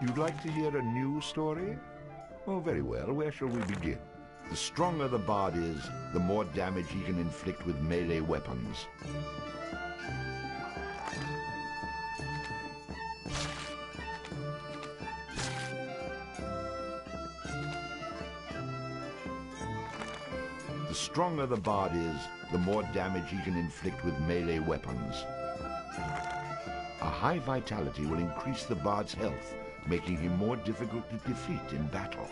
You'd like to hear a new story? Oh, very well. Where shall we begin? The stronger the bard is, the more damage he can inflict with melee weapons. The stronger the bard is, the more damage he can inflict with melee weapons. A high vitality will increase the bard's health, making him more difficult to defeat in battle.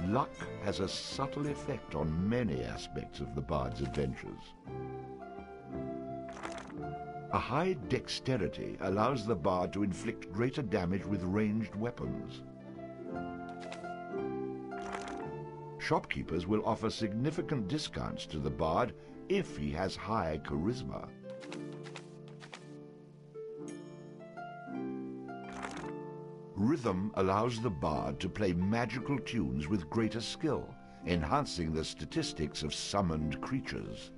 Luck has a subtle effect on many aspects of the bard's adventures. A high dexterity allows the bard to inflict greater damage with ranged weapons. Shopkeepers will offer significant discounts to the bard if he has high charisma. Rhythm allows the bard to play magical tunes with greater skill, enhancing the statistics of summoned creatures.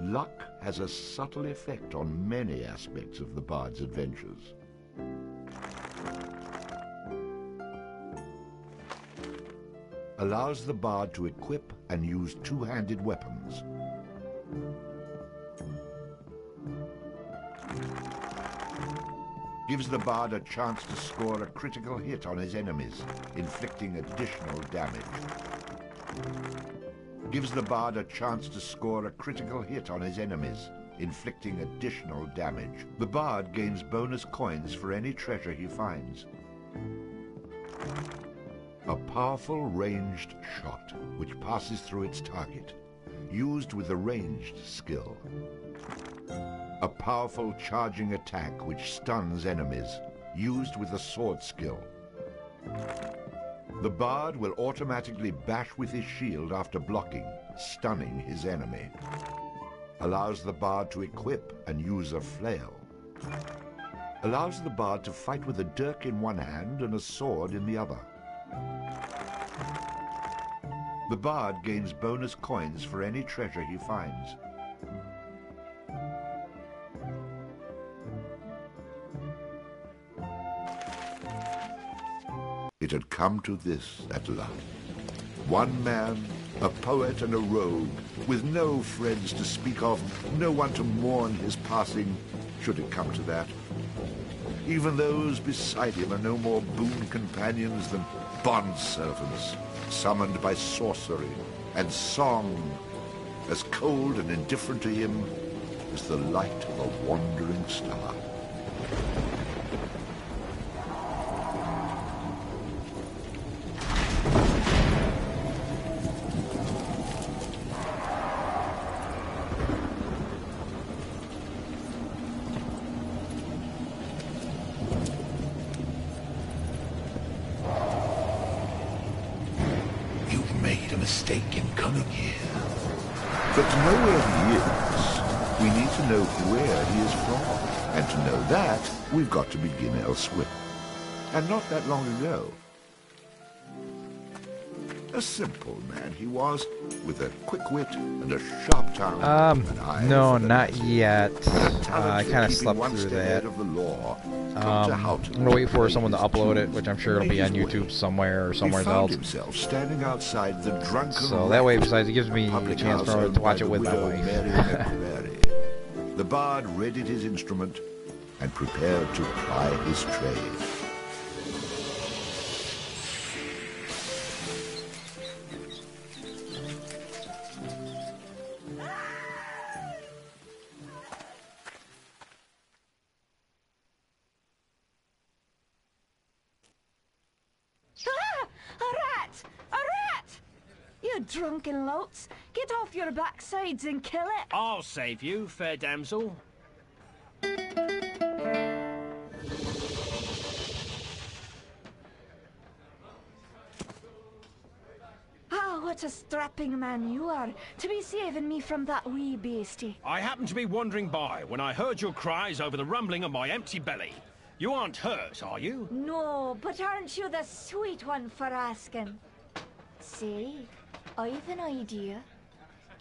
Luck has a subtle effect on many aspects of the bard's adventures. Allows the bard to equip and use two-handed weapons. Gives the bard a chance to score a critical hit on his enemies, inflicting additional damage. Gives the bard a chance to score a critical hit on his enemies, inflicting additional damage. The bard gains bonus coins for any treasure he finds. A powerful ranged shot, which passes through its target, used with a ranged skill. A powerful charging attack which stuns enemies, used with a sword skill. The bard will automatically bash with his shield after blocking, stunning his enemy. Allows the bard to equip and use a flail. Allows the bard to fight with a dirk in one hand and a sword in the other. The bard gains bonus coins for any treasure he finds. It had come to this at last. One man, a poet and a rogue, with no friends to speak of, no one to mourn his passing, should it come to that. Even those beside him are no more boon companions than bond-servants, summoned by sorcery and song, as cold and indifferent to him as the light of a wandering star. Mistake in coming here. But to know where he is, we need to know where he is from. And to know that, we've got to begin elsewhere. And not that long ago. A simple man he was, with a quick wit and a sharp tongue. No, not yet. I kind of slept through that. I'm gonna wait for someone to upload it, which I'm sure it'll be on YouTube somewhere or somewhere else. Standing outside the drunken so that way, besides, it gives me a chance to watch it with my wife. The bard readied his instrument and prepared to ply his trade. Drunken louts, get off your backsides and kill it. I'll save you, fair damsel. Ah, what a strapping man you are, to be saving me from that wee beastie. I happened to be wandering by when I heard your cries over the rumbling of my empty belly. You aren't hurt, are you? No, but aren't you the sweet one for asking? Say, I've an idea.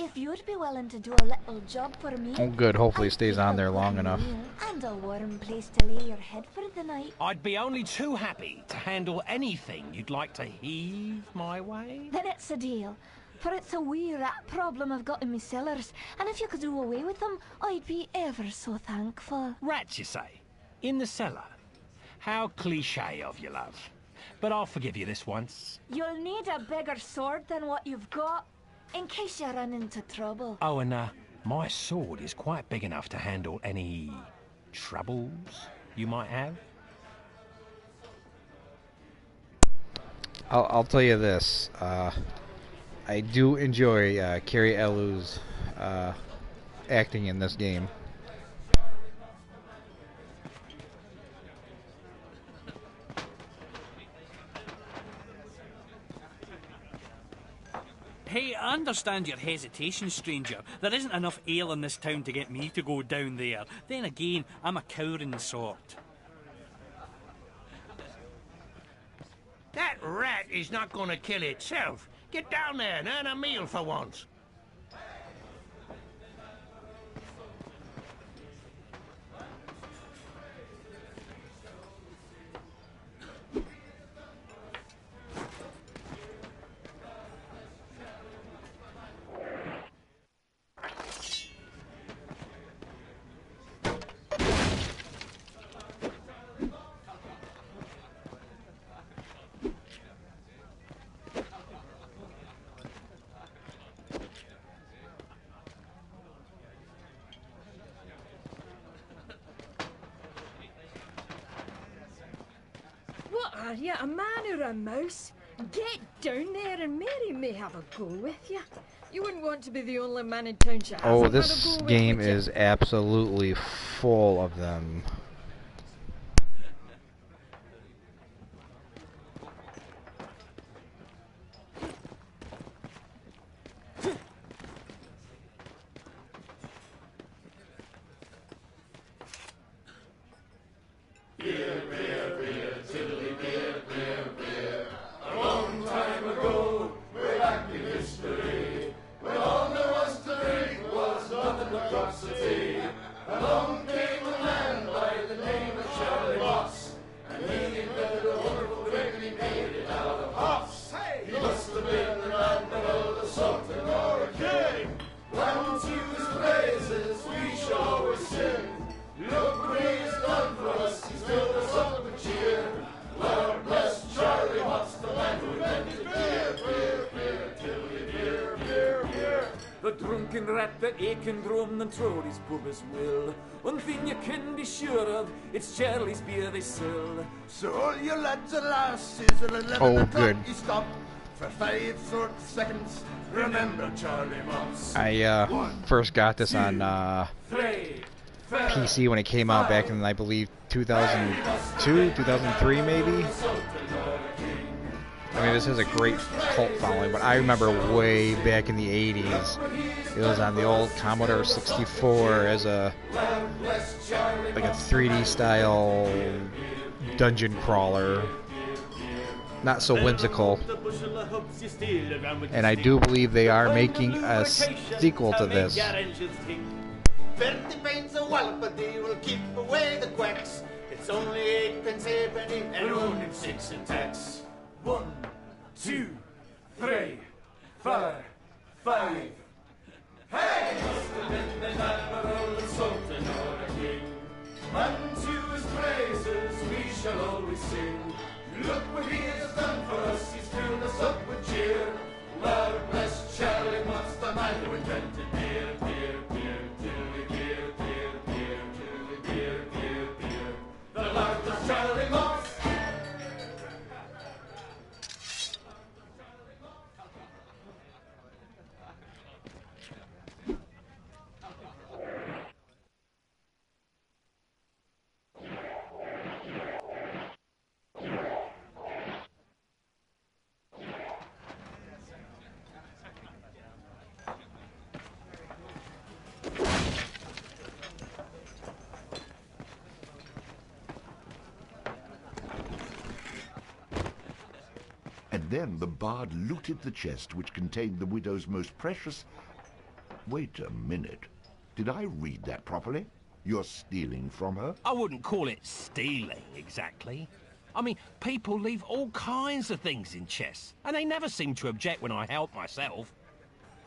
If you'd be willing to do a little job for me... Oh, good. Hopefully it I'd stays give on a there long good enough. meal and a warm place to lay your head for the night. I'd be only too happy to handle anything you'd like to heave my way. Then it's a deal. For it's a wee rat problem I've got in me cellars, and if you could do away with them, I'd be ever so thankful. Rats, you say? In the cellar? How cliché of you, love. But I'll forgive you this once. You'll need a bigger sword than what you've got, in case you run into trouble. Oh, and my sword is quite big enough to handle any troubles you might have. I'll tell you this. I do enjoy Carrie Elwes' acting in this game. Hey, I understand your hesitation, stranger. There isn't enough ale in this town to get me to go down there. Then again, I'm a cowering sort. That rat is not going to kill itself. Get down there and earn a meal for once. What are you, a man or a mouse? Get down there and Mary may have a go with you. You wouldn't want to be the only man in town she hasn't Oh, had a this go with, game would you? is absolutely full of them. drunken rat that aching drum and Trody's pub as well. One thing you can be sure of, it's Charlie's beer they sell. So all you lads and lasses at 11 Oh, good. you stop for 5 short seconds. Remember Charlie Moss. I first got this on PC when it came out back in, I believe, 2002, 2003 maybe. I mean, this has a great cult following, but I remember way back in the 80s, it was on the old Commodore 64 as a, like a 3D style dungeon crawler. Not so whimsical. And I do believe they are making a sequel to this. 30 pence a wallop, but they will keep away the quacks. It's only 8 pence halfpenny and only 6 in tax. 1, 2, 3, 4, 5. Hey! Must have been the admiral and sultan or a king. Unto his praises we shall always sing. Look what he has done for us, he's filled us up with cheer. Lord bless Charlie Moss, the man who invented beer, beer, beer, dilly beer, beer, beer, dilly beer, beer, beer. The Lord bless Charlie Moss. And then the bard looted the chest which contained the widow's most precious Wait a minute. Did I read that properly? You're stealing from her? I wouldn't call it stealing, exactly. I mean, people leave all kinds of things in chests, and they never seem to object when I help myself.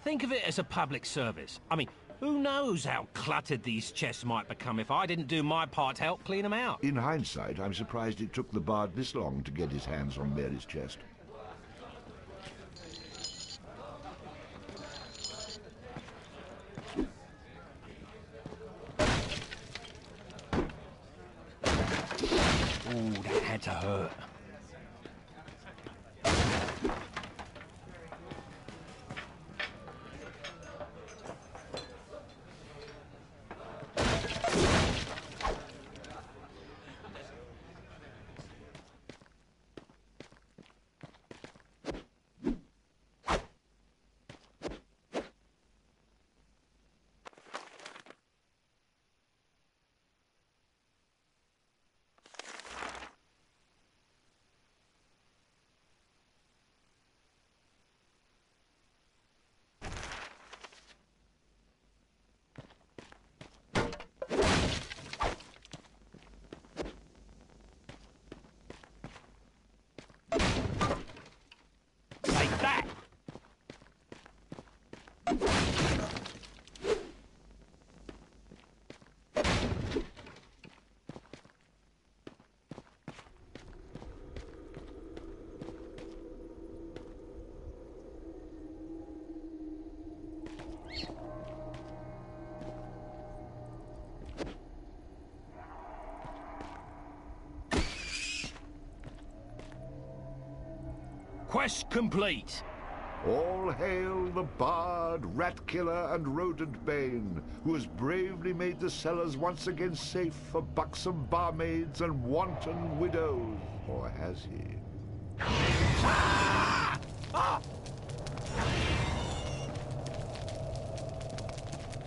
Think of it as a public service. I mean, who knows how cluttered these chests might become if I didn't do my part to help clean them out. In hindsight, I'm surprised it took the bard this long to get his hands on Mary's chest. Ooh, that had to hurt. Take that! Quest complete. All hail the bard, rat killer, and rodent bane, who has bravely made the cellars once again safe for buxom barmaids and wanton widows. Or has he?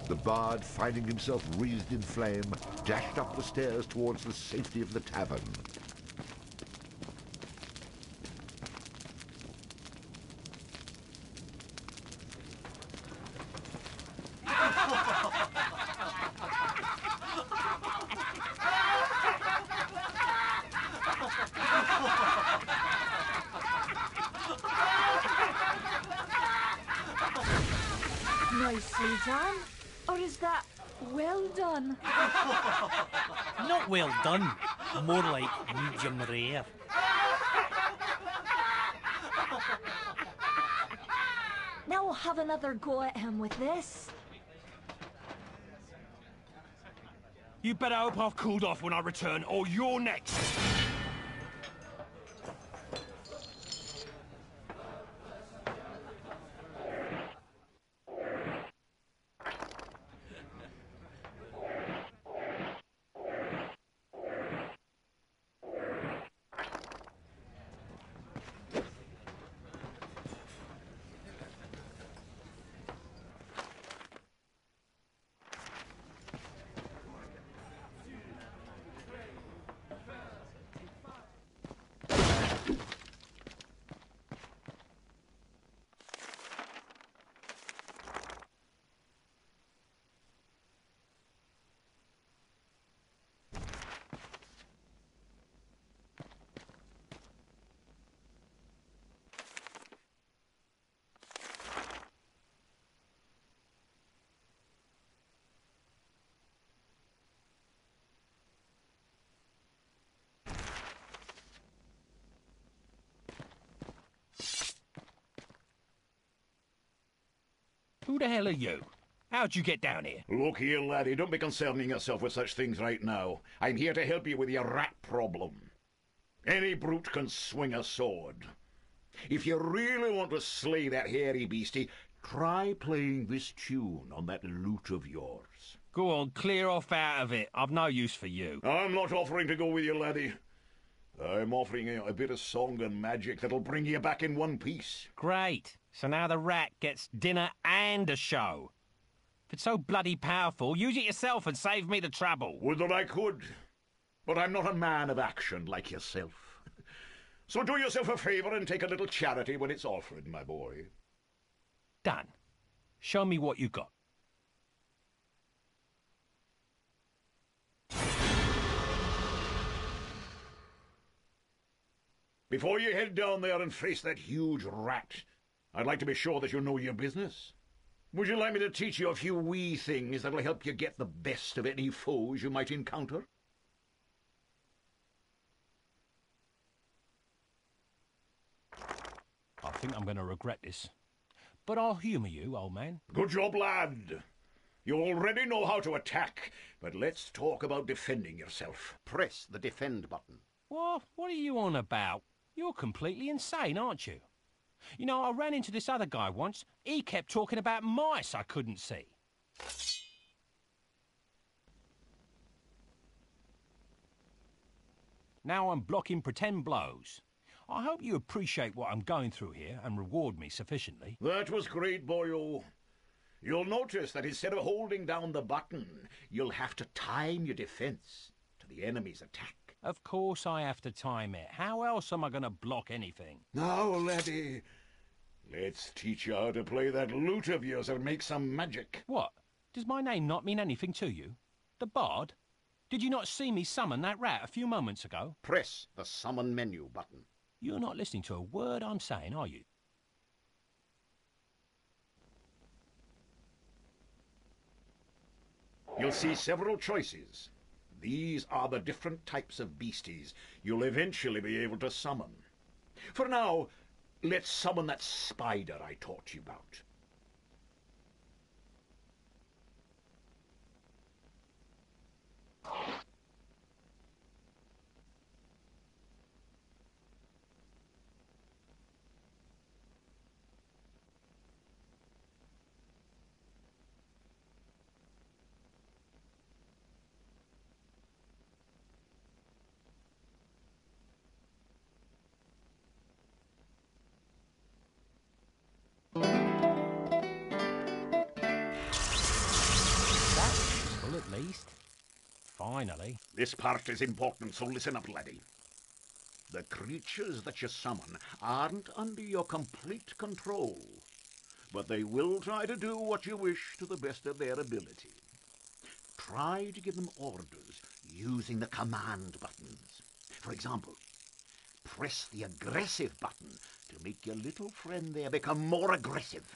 The bard, finding himself wreathed in flame, dashed up the stairs towards the safety of the tavern. Nicely done. Or is that well done? Not well done. More like medium rare. Now we'll have another go at him with this. You better hope I've cooled off when I return, or you're next. Who the hell are you? How'd you get down here? Look here, laddie, don't be concerning yourself with such things right now. I'm here to help you with your rat problem. Any brute can swing a sword. If you really want to slay that hairy beastie, try playing this tune on that lute of yours. Go on, clear off out of it. I've no use for you. I'm not offering to go with you, laddie. I'm offering you a bit of song and magic that'll bring you back in one piece. Great. So now the rat gets dinner and a show. If it's so bloody powerful, use it yourself and save me the trouble. Would that I could. But I'm not a man of action like yourself. So do yourself a favour and take a little charity when it's offered, my boy. Done. Show me what you got. Before you head down there and face that huge rat, I'd like to be sure that you know your business. Would you like me to teach you a few wee things that'll help you get the best of any foes you might encounter? I think I'm going to regret this. But I'll humour you, old man. Good job, lad. You already know how to attack, but let's talk about defending yourself. Press the defend button. What are you on about? You're completely insane, aren't you? You know, I ran into this other guy once. He kept talking about mice I couldn't see. Now I'm blocking pretend blows. I hope you appreciate what I'm going through here and reward me sufficiently. That was great, boyo. You'll notice that instead of holding down the button, you'll have to time your defense to the enemy's attack. Of course I have to time it. How else am I going to block anything? Now, laddie, let's teach you how to play that lute of yours and make some magic. What? Does my name not mean anything to you? The Bard? Did you not see me summon that rat a few moments ago? Press the summon menu button. You're not listening to a word I'm saying, are you? You'll see several choices. These are the different types of beasties you'll eventually be able to summon. For now, let's summon that spider I taught you about. At least. Finally. This part is important, so listen up, laddie. The creatures that you summon aren't under your complete control, but they will try to do what you wish to the best of their ability. Try to give them orders using the command buttons. For example, press the aggressive button to make your little friend there become more aggressive.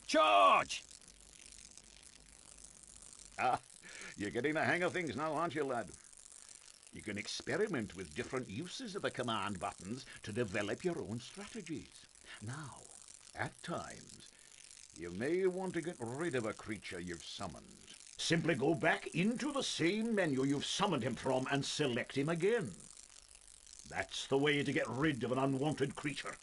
Charge! Ah, you're getting the hang of things now, aren't you, lad? You can experiment with different uses of the command buttons to develop your own strategies. Now, at times, you may want to get rid of a creature you've summoned. Simply go back into the same menu you've summoned him from and select him again. That's the way to get rid of an unwanted creature.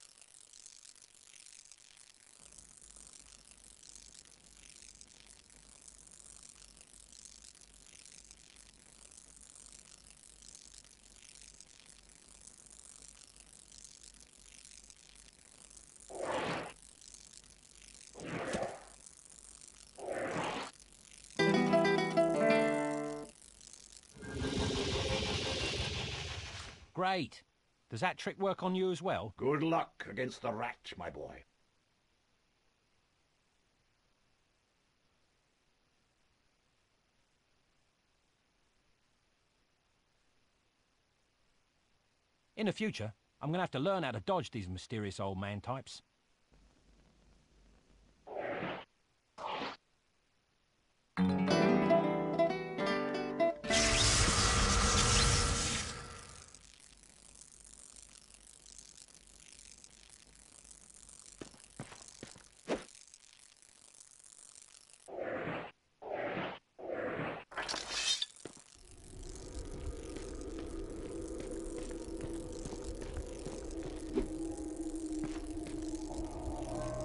Great. Does that trick work on you as well? Good luck against the rat, my boy. In the future, I'm going to have to learn how to dodge these mysterious old man types.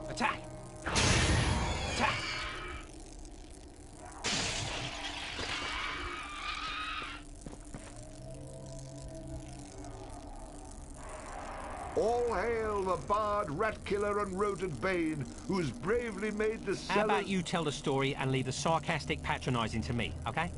Attack! Attack! All hail the bard, rat killer, and rodent bane, who's bravely made the How about you tell the story and leave the sarcastic patronising to me, okay?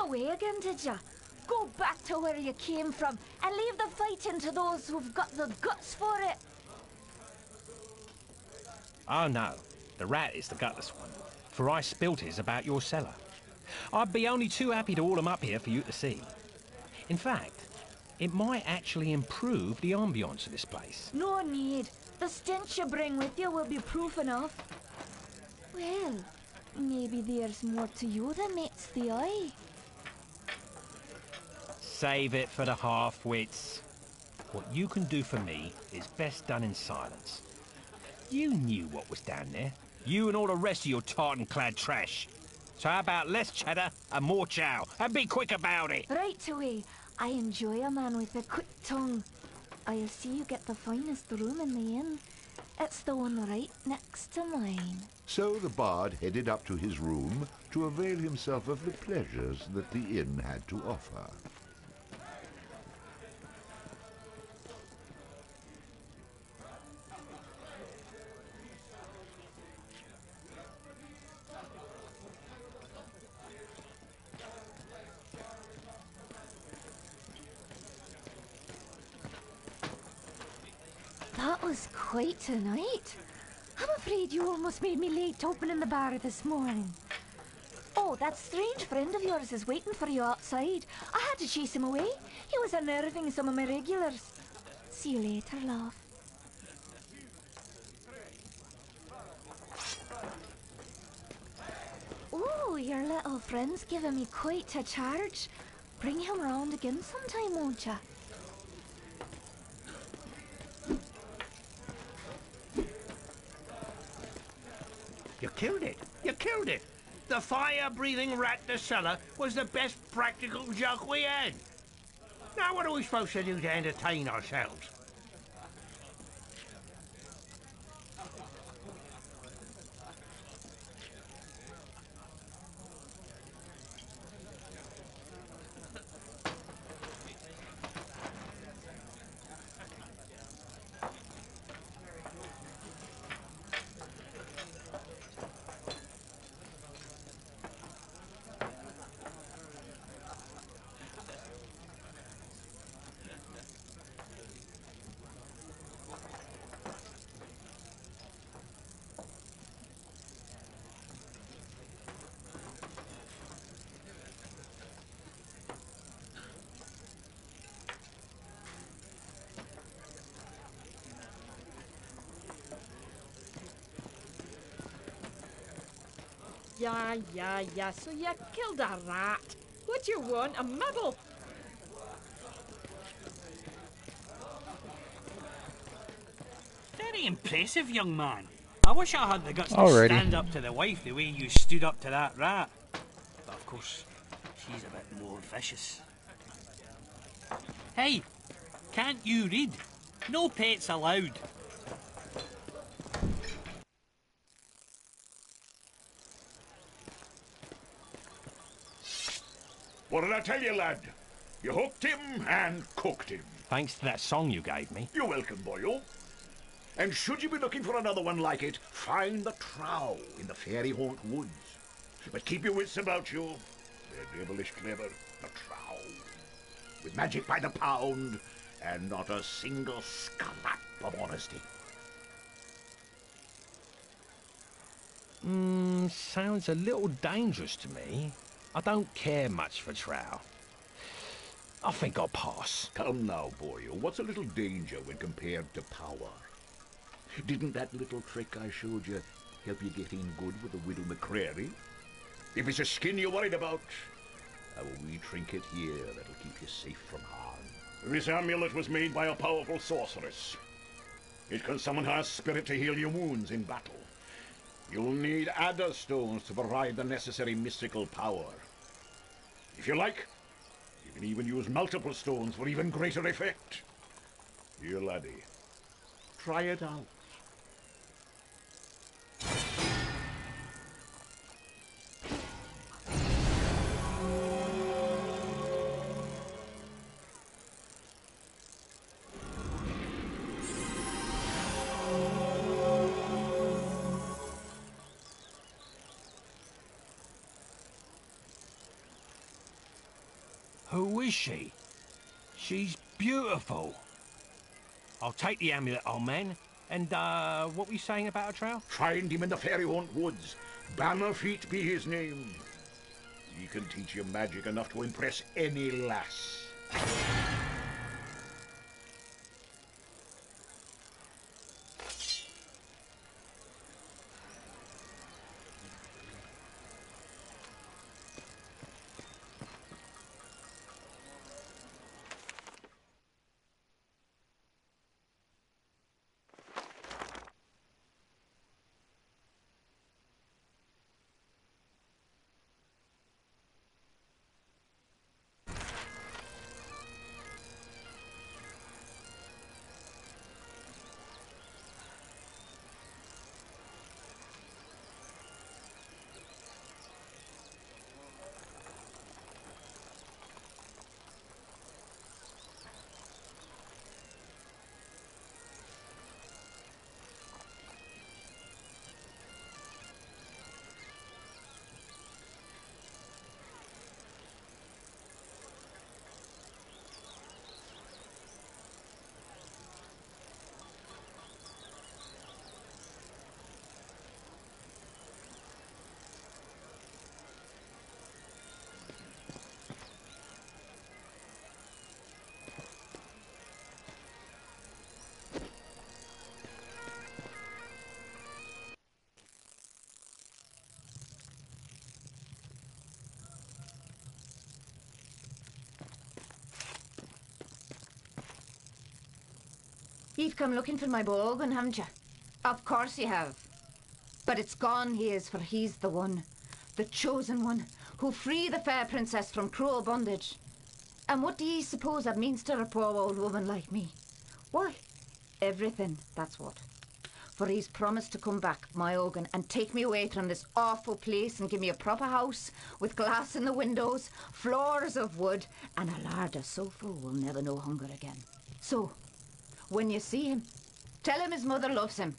away again, did ya? Go back to where you came from and leave the fighting to those who've got the guts for it. Oh no, the rat is the gutless one, for I spilt his about your cellar. I'd be only too happy to haul 'em up here for you to see. In fact, it might actually improve the ambience of this place. No need. The stench you bring with you will be proof enough. Well, maybe there's more to you than meets the eye. Save it for the half-wits. What you can do for me is best done in silence. You knew what was down there. You and all the rest of your tartan-clad trash. So how about less cheddar and more chow? And be quick about it! Right away. I enjoy a man with a quick tongue. I'll see you get the finest room in the inn. It's the one right next to mine. So the bard headed up to his room to avail himself of the pleasures that the inn had to offer. That was quite a night. I'm afraid you almost made me late opening the bar this morning. Oh, that strange friend of yours is waiting for you outside. I had to chase him away. He was unnerving some of my regulars. See you later, love. Oh, your little friend's giving me quite a charge. Bring him round again sometime, won't ya? You killed it. You killed it. The fire-breathing rat in the cellar was the best practical joke we had. Now what are we supposed to do to entertain ourselves? Yeah, so you killed a rat. What do you want, a medal? Very impressive, young man. I wish I had the guts to Alrighty. stand up to the wife the way you stood up to that rat. But of course, she's a bit more vicious. Hey, can't you read? No pets allowed. What did I tell you, lad? You hooked him and cooked him. Thanks to that song you gave me. You're welcome, boyo. And should you be looking for another one like it, find the trow in the fairy haunt woods. But keep your wits about you. They're devilish clever, the trow. With magic by the pound, and not a single scrap of honesty. Sounds a little dangerous to me. I don't care much for trow. I think I'll pass. Come now, boyo. What's a little danger when compared to power? Didn't that little trick I showed you help you get in good with the Widow McCrary? If it's a skin you're worried about, have a wee trinket here that'll keep you safe from harm. This amulet was made by a powerful sorceress. It can summon her spirit to heal your wounds in battle. You'll need adder stones to provide the necessary mystical power. If you like, you can even use multiple stones for even greater effect. Here, laddie, try it out. Who is she? She's beautiful. I'll take the amulet, old man. And, what were you saying about a trail? Find him in the Fairy Haunt Woods. Bannerfeet be his name. He can teach you magic enough to impress any lass. You've come looking for my Bogan, haven't you? Of course you have. But it's gone he is, for he's the one, the chosen one, who'll free the fair princess from cruel bondage. And what do ye suppose that means to a poor old woman like me? Why, everything, that's what. For he's promised to come back, my Ogan, and take me away from this awful place and give me a proper house with glass in the windows, floors of wood, and a larder so full we'll never know hunger again. So, when you see him, tell him his mother loves him.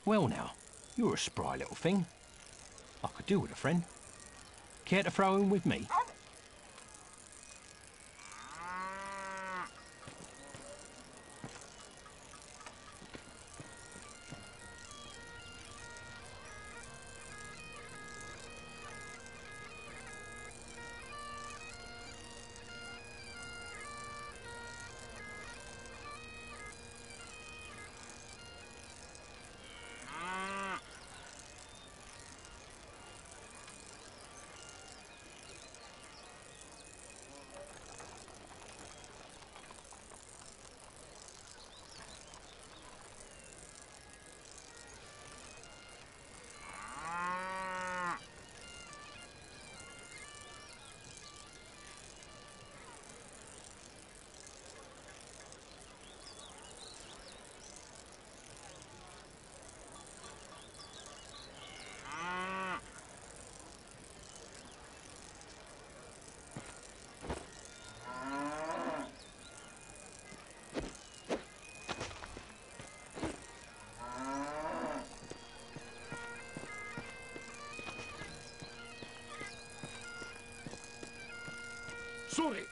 Well now, you're a spry little thing. I could do with a friend. Care to throw in with me? Sorry.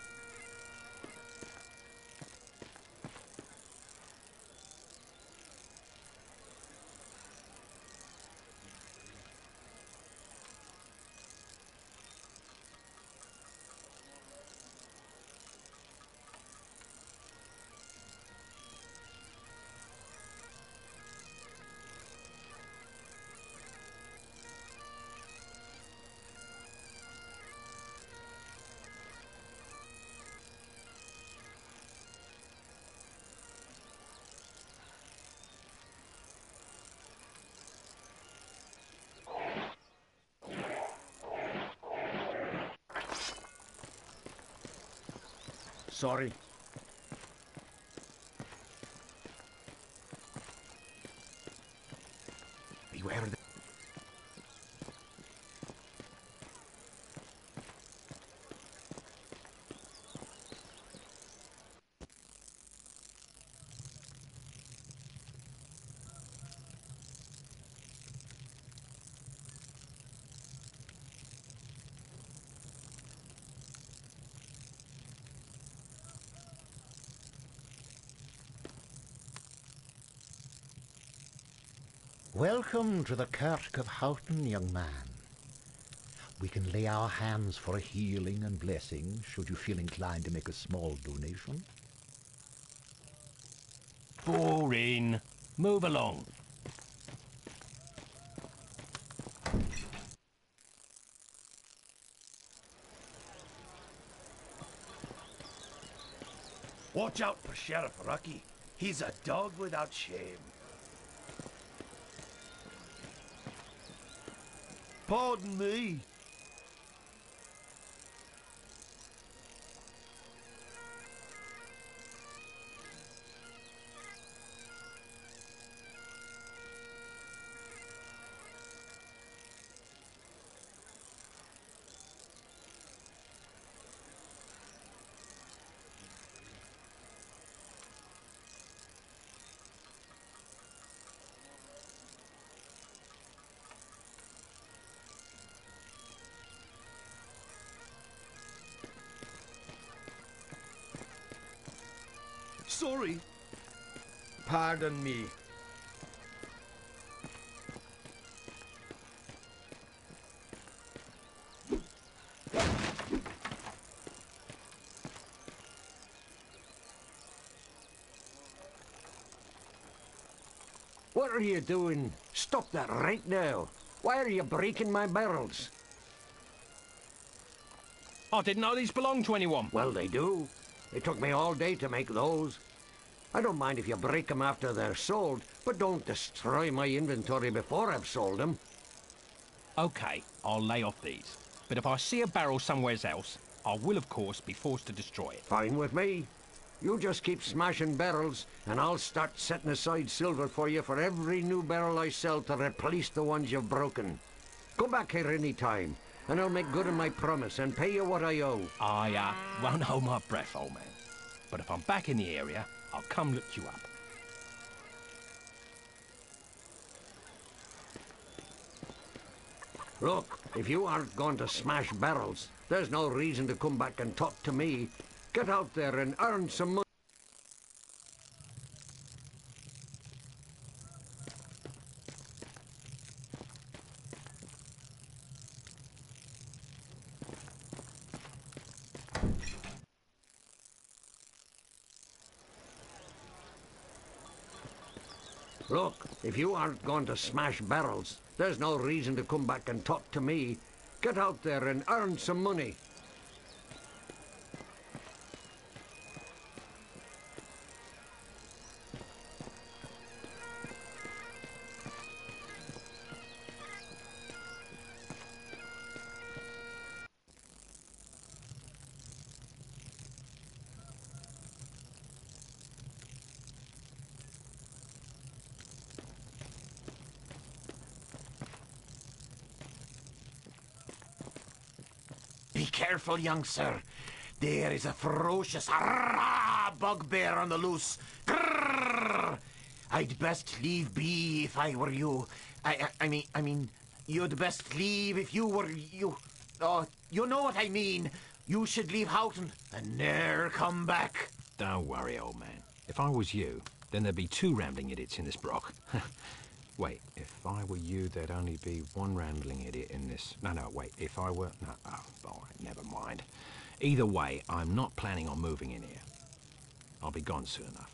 Sorry. Beware the... Welcome to the Kirk of Houghton, young man. We can lay our hands for a healing and blessing, should you feel inclined to make a small donation. Boring. Move along. Watch out for Sheriff Rocky. He's a dog without shame. Pardon me. Sorry. Pardon me. What are you doing? Stop that right now. Why are you breaking my barrels? I didn't know these belonged to anyone. Well, they do. It took me all day to make those. I don't mind if you break them after they're sold, but don't destroy my inventory before I've sold them. Okay, I'll lay off these. But if I see a barrel somewhere else, I will, of course, be forced to destroy it. Fine with me. You just keep smashing barrels, and I'll start setting aside silver for you for every new barrel I sell to replace the ones you've broken. Go back here any time, and I'll make good on my promise and pay you what I owe. I won't hold my breath, old man. But if I'm back in the area, I'll come look you up. Look, if you aren't going to smash barrels, there's no reason to come back and talk to me. Get out there and earn some money. Look, if you aren't going to smash barrels, there's no reason to come back and talk to me. Get out there and earn some money. Be careful, young sir. There is a ferocious bugbear on the loose. Grrr! I'd best leave be if I were you. I mean, you'd best leave if you were you. Oh, you know what I mean. You should leave Houghton and ne'er come back. Don't worry, old man. If I was you, then there'd be 2 rambling idiots in this brock. Wait, if I were you, there'd only be 1 rambling idiot in this. No, wait, if I were... No, oh, all right, never mind. Either way, I'm not planning on moving in here. I'll be gone soon enough.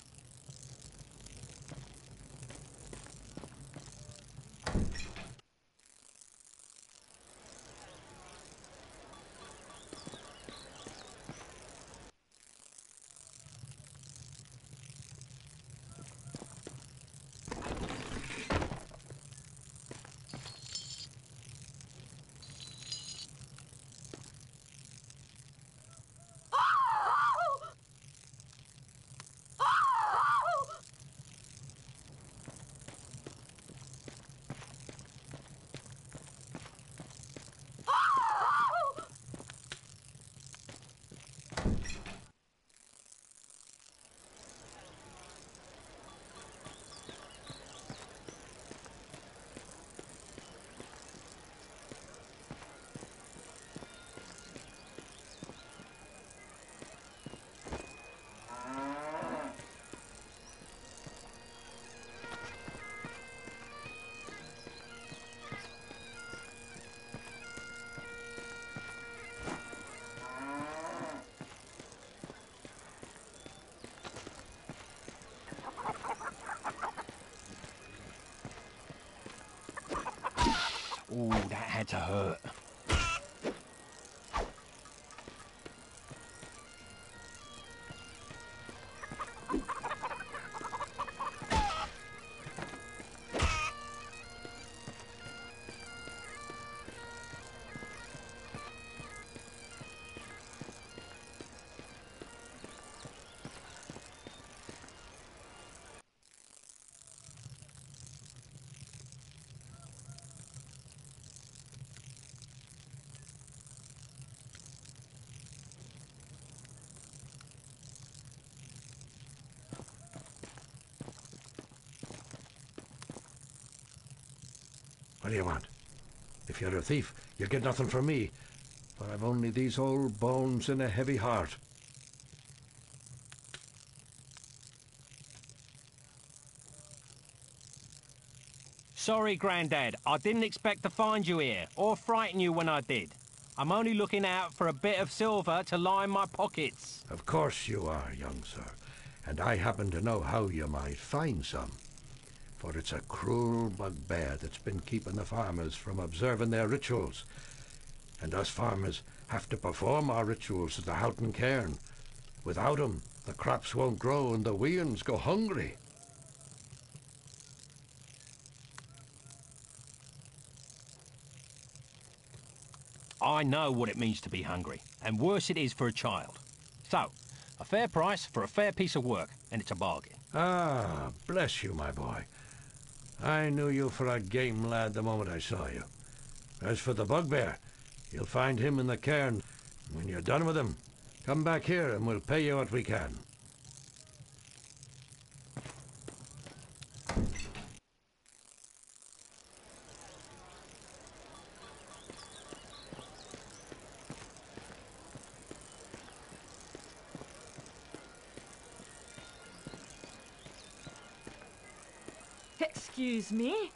Ooh, that had to hurt. What do you want? If you're a thief, you'll get nothing from me, for I've only these old bones and a heavy heart. Sorry, Grandad. I didn't expect to find you here, or frighten you when I did. I'm only looking out for a bit of silver to line my pockets. Of course you are, young sir, and I happen to know how you might find some. For it's a cruel bugbear that's been keeping the farmers from observing their rituals. And us farmers have to perform our rituals at the Houghton cairn. Without 'em, the crops won't grow and the weans go hungry. I know what it means to be hungry, and worse it is for a child. So, a fair price for a fair piece of work, and it's a bargain. Ah, bless you, my boy. I knew you for a game lad the moment I saw you. As for the bugbear, you'll find him in the cairn. When you're done with him, come back here and we'll pay you what we can. Excuse me?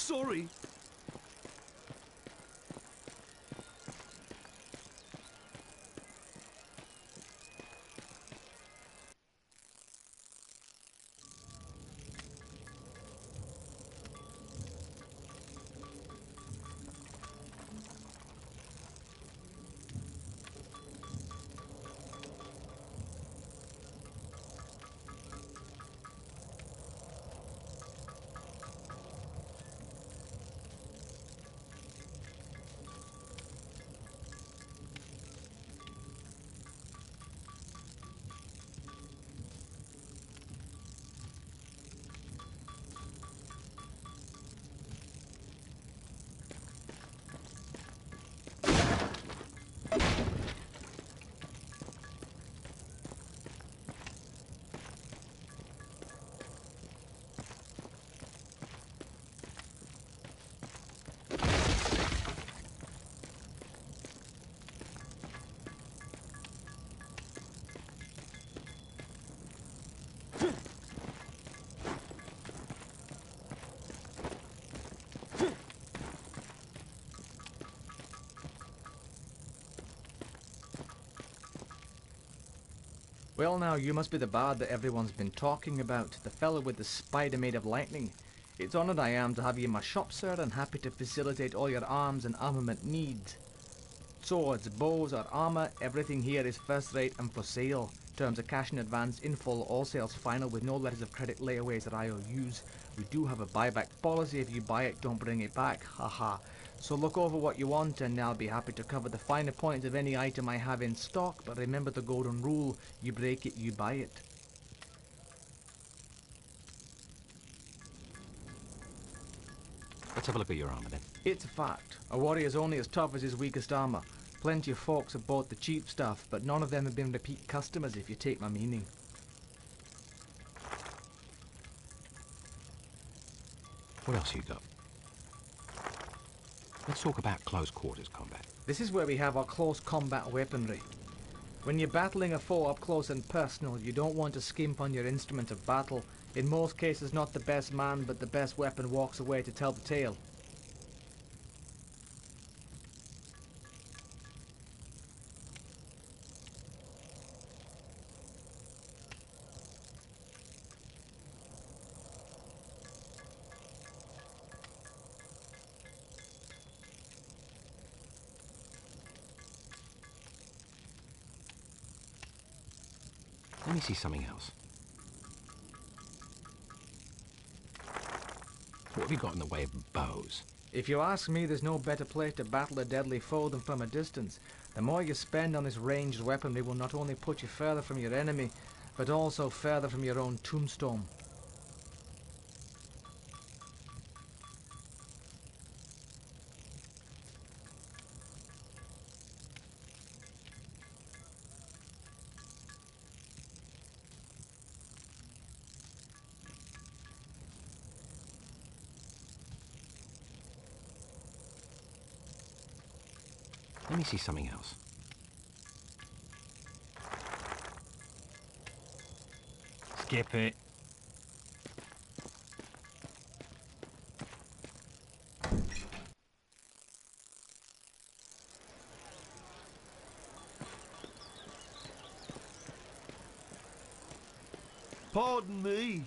Sorry. Well now, you must be the bard that everyone's been talking about, the fellow with the spider made of lightning. It's honoured I am to have you in my shop, sir, and happy to facilitate all your arms and armament needs. Swords, bows or armour, everything here is first rate and for sale. Terms of cash in advance, in full, all sales final with no letters of credit, layaways or IOUs. We do have a buyback policy. If you buy it, don't bring it back. Haha. So look over what you want and I'll be happy to cover the finer points of any item I have in stock, but remember the golden rule, you break it, you buy it. Let's have a look at your armour then. It's a fact. A warrior's only as tough as his weakest armour. Plenty of folks have bought the cheap stuff, but none of them have been repeat customers if you take my meaning. What else you got? Let's talk about close quarters combat. This is where we have our close combat weaponry. When you're battling a foe up close and personal, you don't want to skimp on your instrument of battle. In most cases, not the best man, but the best weapon walks away to tell the tale. Let me see something else. What have you got in the way of bows? If you ask me, there's no better place to battle a deadly foe than from a distance. The more you spend on this ranged weaponry will not only put you further from your enemy, but also further from your own tombstone. Let me see something else. Skip it. Pardon me.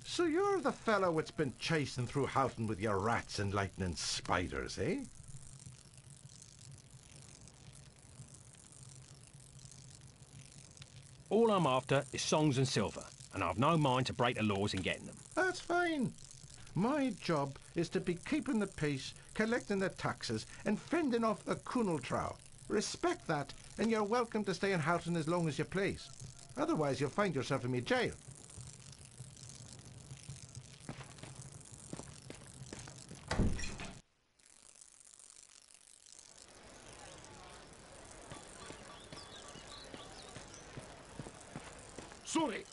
So you're the fellow that's been chasing through Houghton with your rats and lightning spiders, eh? All I'm after is songs and silver, and I've no mind to break the laws in getting them. That's fine. My job is to be keeping the peace, collecting the taxes, and fending off the Kunal Trow. Respect that, and you're welcome to stay in Houghton as long as you please. Otherwise, you'll find yourself in me jail. Sorry.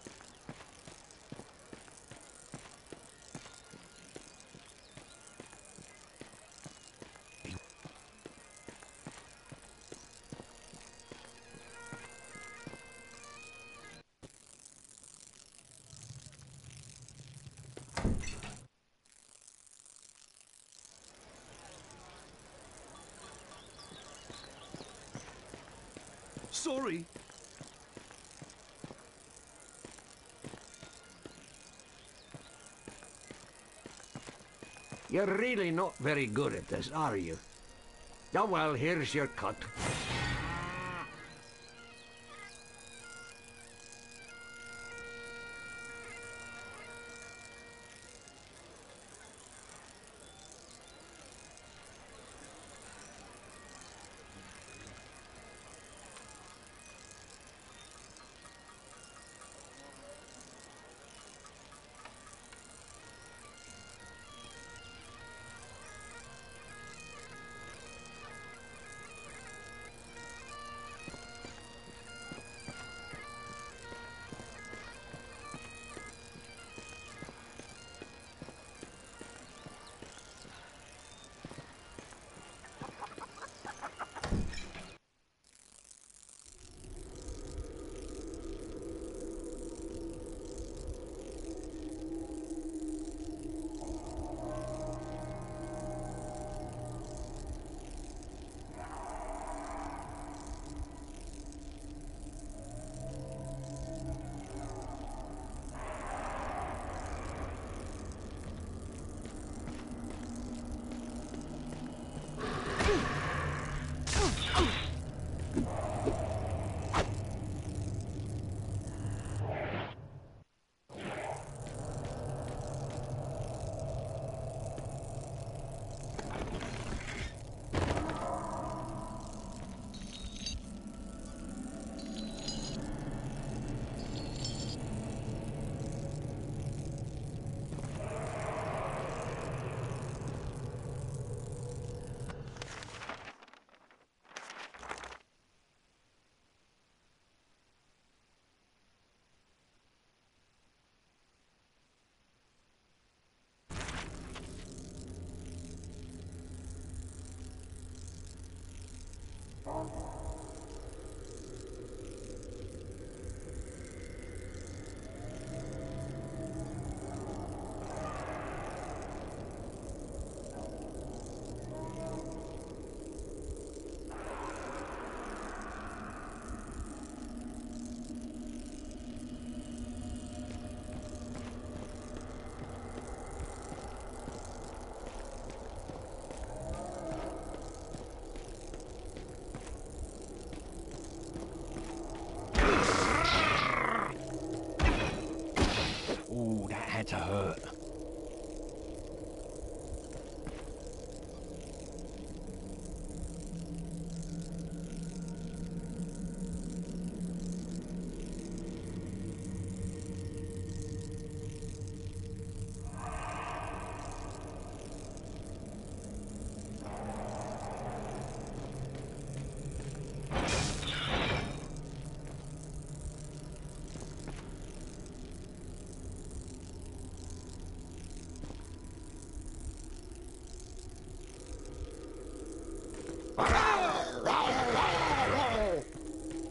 Sorry. You're really not very good at this, are you? Oh well, here's your cut.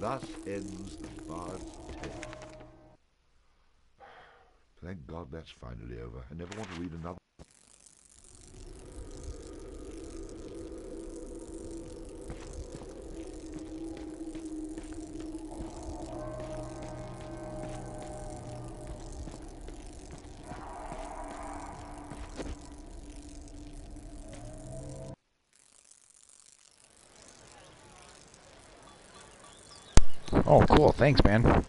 Thus ends the bard's tale. Thank God that's finally over. I never want to read another. Oh, cool. Thanks, man.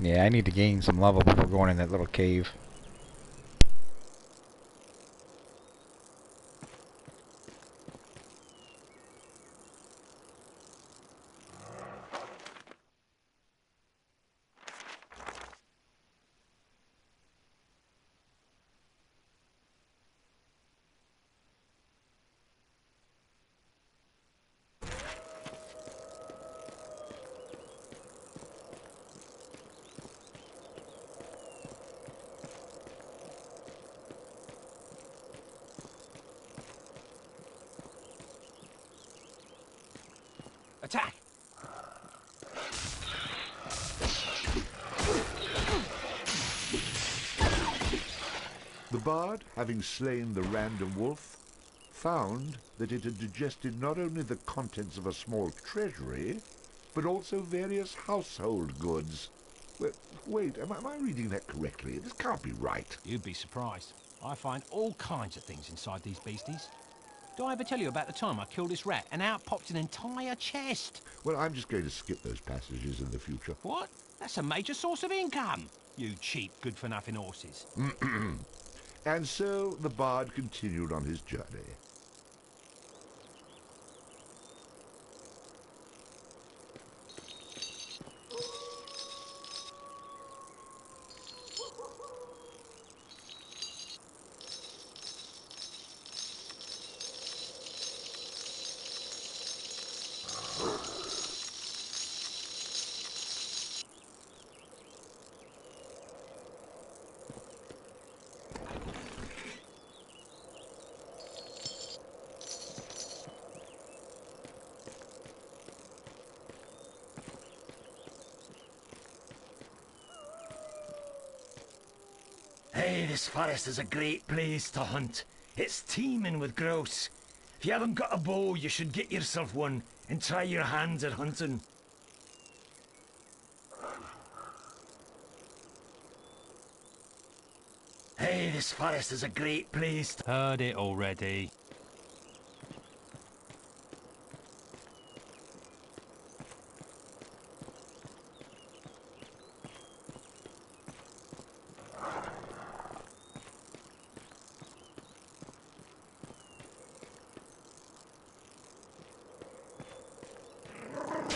Yeah, I need to gain some level before going in that little cave. Attack! The bard, having slain the random wolf, found that it had digested not only the contents of a small treasury, but also various household goods. Wait, am I reading that correctly? This can't be right. You'd be surprised. I find all kinds of things inside these beasties. Did I ever tell you about the time I killed this rat and out popped an entire chest? Well, I'm just going to skip those passages in the future. What? That's a major source of income. You cheap, good-for-nothing horses. And so the bard continued on his journey. Hey, this forest is a great place to hunt. It's teeming with grouse. If you haven't got a bow, you should get yourself one and try your hands at hunting. Hey, this forest is a great place to... Heard it already.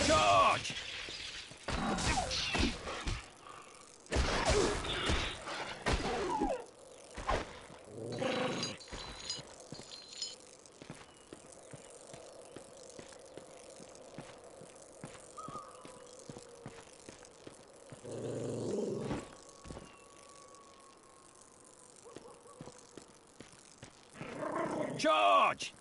Charge! Charge!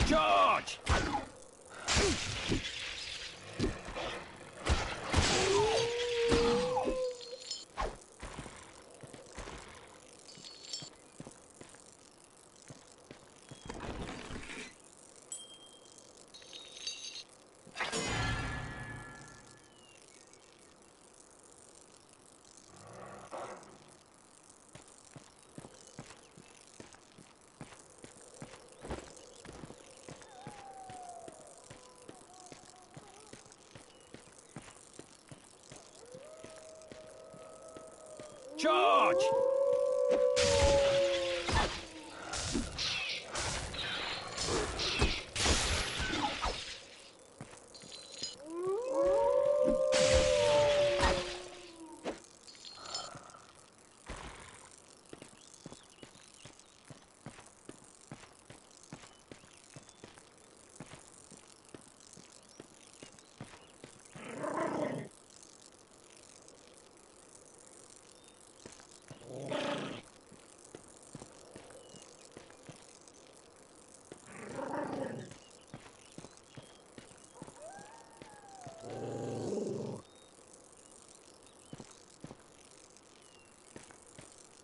Charge! Charge!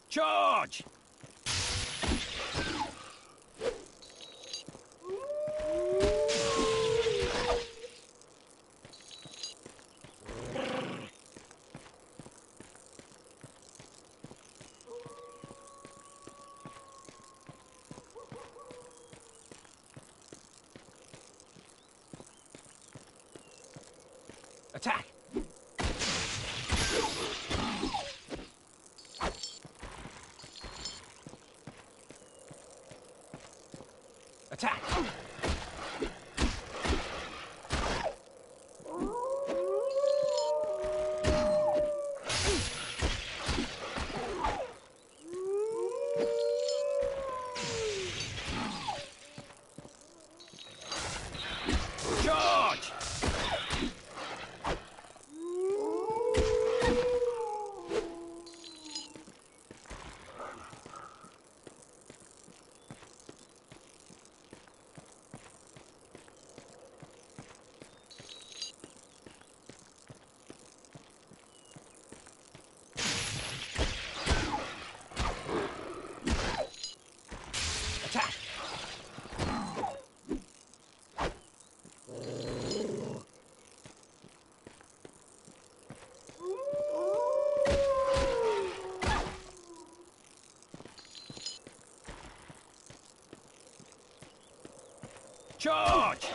Charge! Attack! Attack! Charge! Attack! Charge!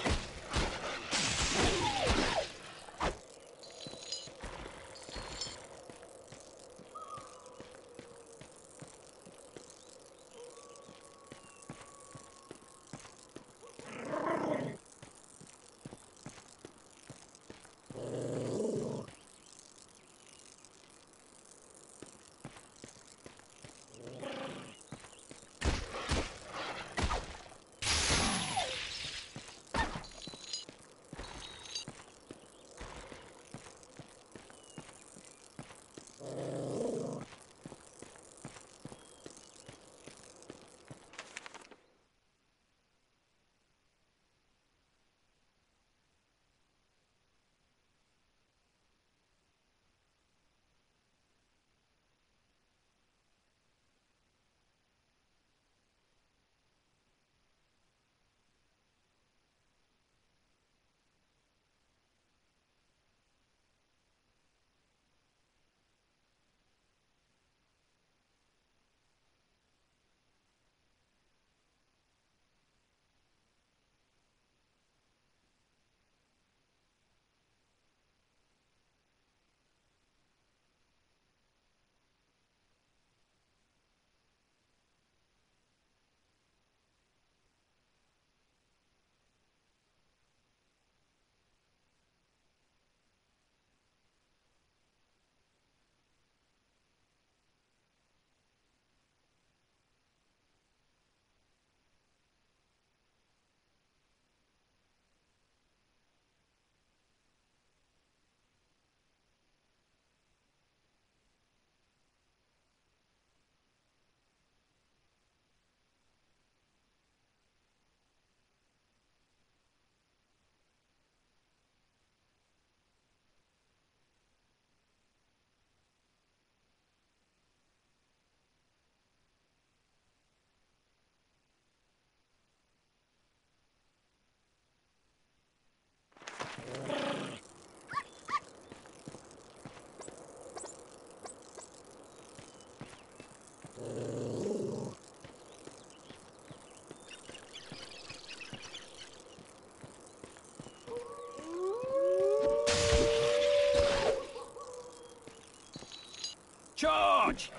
Charge!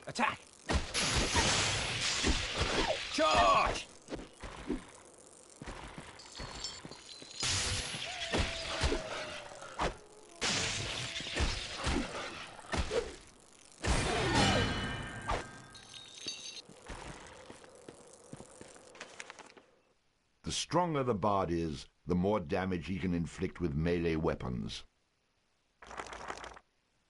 Attack! Charge! The stronger the bard is, the more damage he can inflict with melee weapons.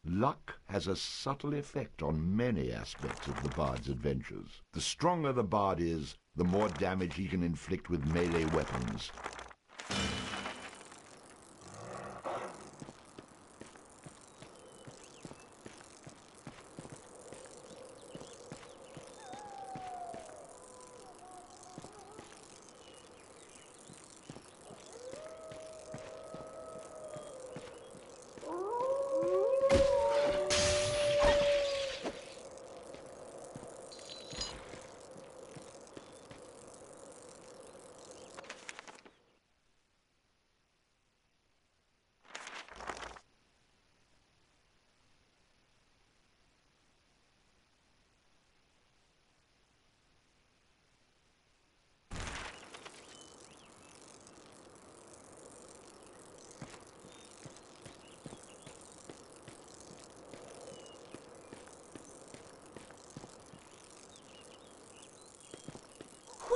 Luck has a subtle effect on many aspects of the bard's adventures. The stronger the bard is, the more damage he can inflict with melee weapons.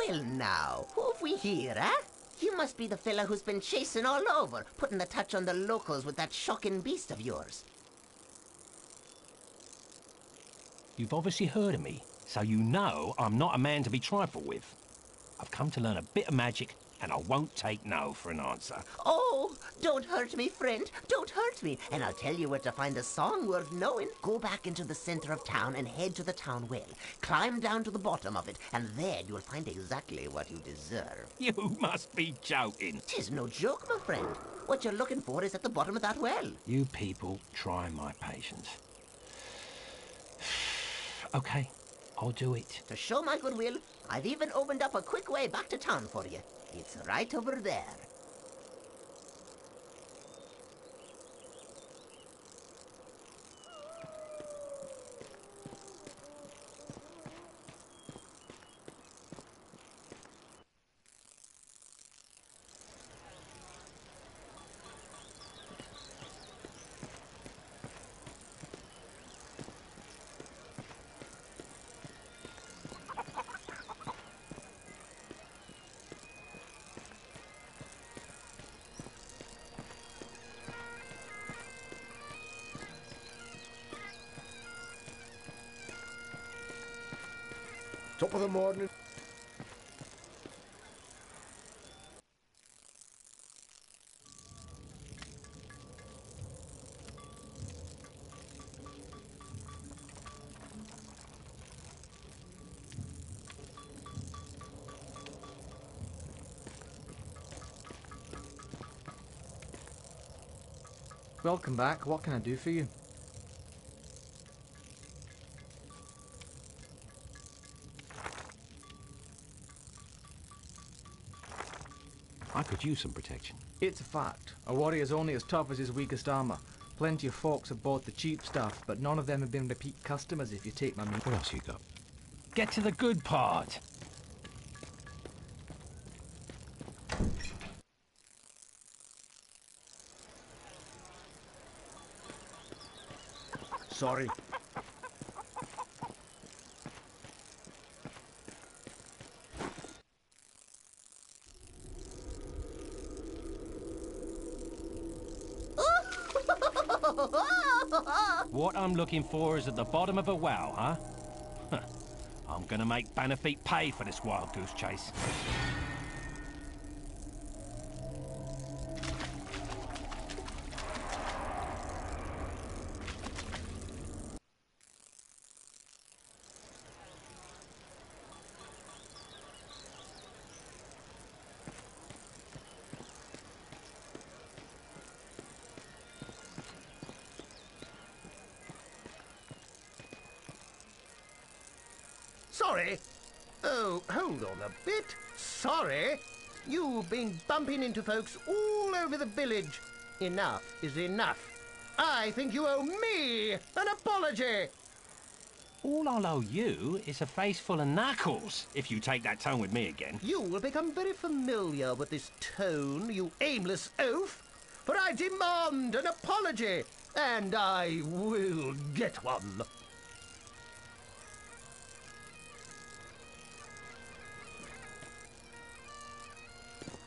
Well now, who have we here, eh? You must be the fella who's been chasing all over, putting the touch on the locals with that shocking beast of yours. You've obviously heard of me, so you know I'm not a man to be trifled with. I've come to learn a bit of magic, and I won't take no for an answer. Oh, don't hurt me, friend. Don't hurt me. And I'll tell you where to find a song worth knowing. Go back into the center of town and head to the town well. Climb down to the bottom of it, and there you'll find exactly what you deserve. You must be joking. 'Tis no joke, my friend. What you're looking for is at the bottom of that well. You people try my patience. Okay, I'll do it. To show my goodwill, I've even opened up a quick way back to town for you. It's right over there. Top of the morning. Welcome back. What can I do for you? I could use some protection. It's a fact. A warrior's only as tough as his weakest armor. Plenty of folks have bought the cheap stuff, but none of them have been repeat customers if you take my meaning. What else you got? Get to the good part. Sorry. What I'm looking for is at the bottom of a well, huh? I'm gonna make Bannerfeet pay for this wild goose chase. Sorry? Oh, hold on a bit. Sorry? You've been bumping into folks all over the village. Enough is enough. I think you owe me an apology. All I'll owe you is a face full of knuckles, if you take that tone with me again. You will become very familiar with this tone, you aimless oaf. For I demand an apology, and I will get one.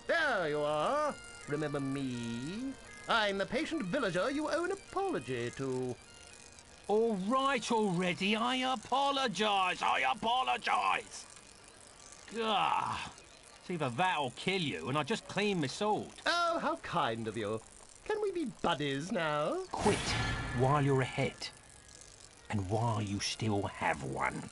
There you are. Remember me? I'm the patient villager you owe an apology to. All right already, I apologise, Gah. It's either that or kill you, and I just clean my sword. Oh, how kind of you. Can we be buddies now? Quit while you're ahead, and while you still have one.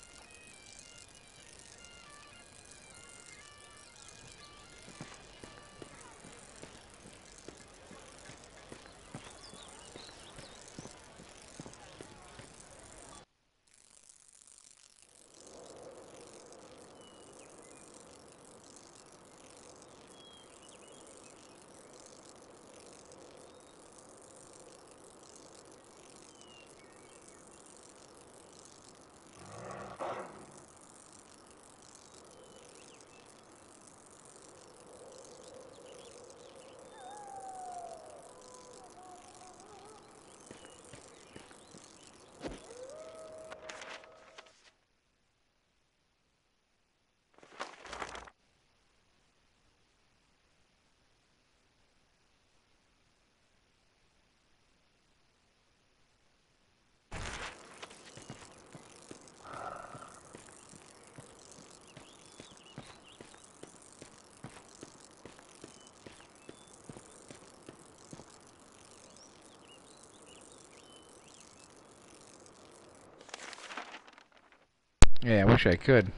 Yeah, I wish I could.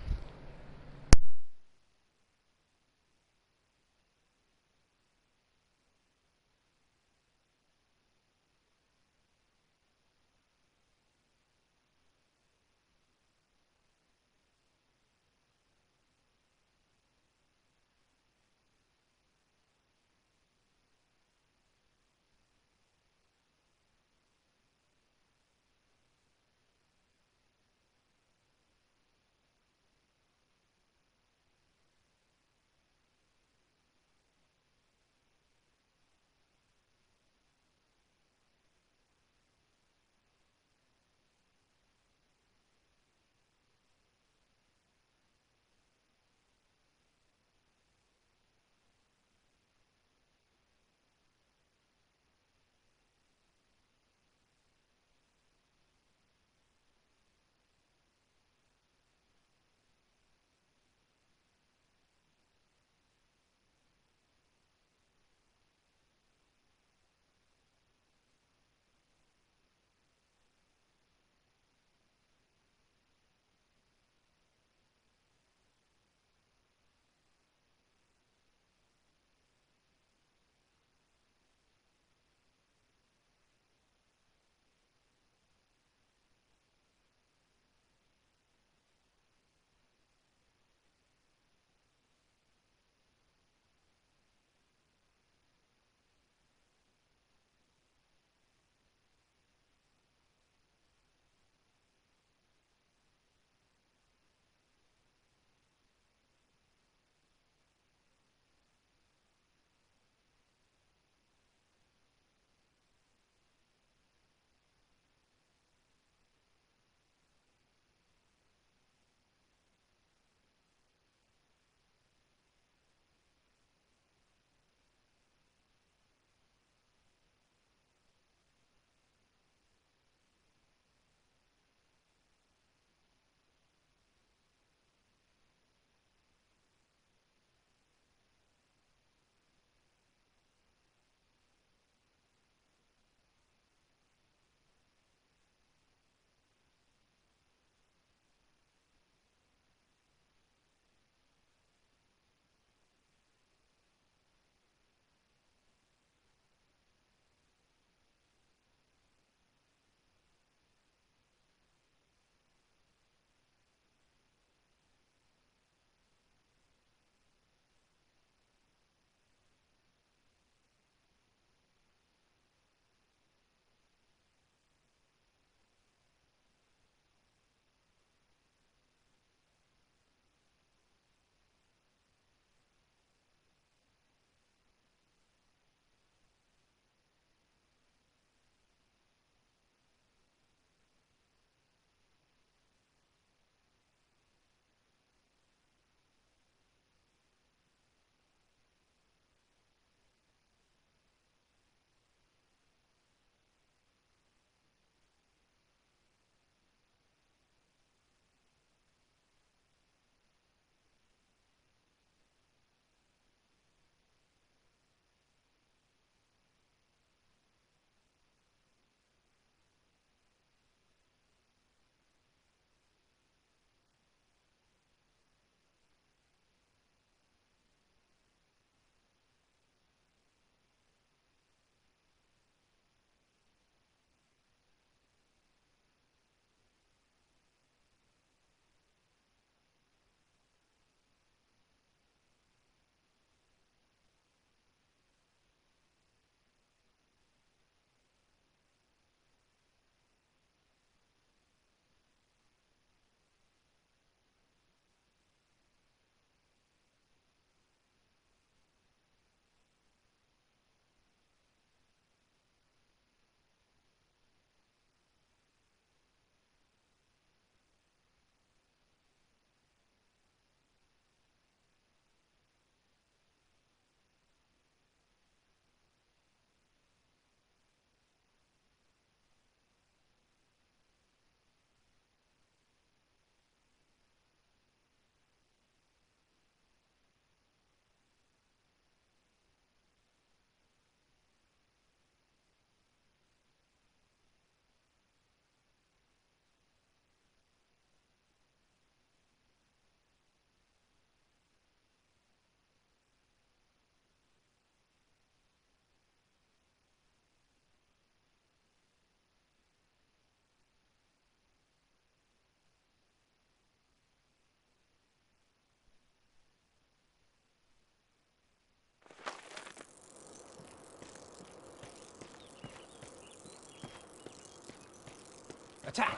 Attack!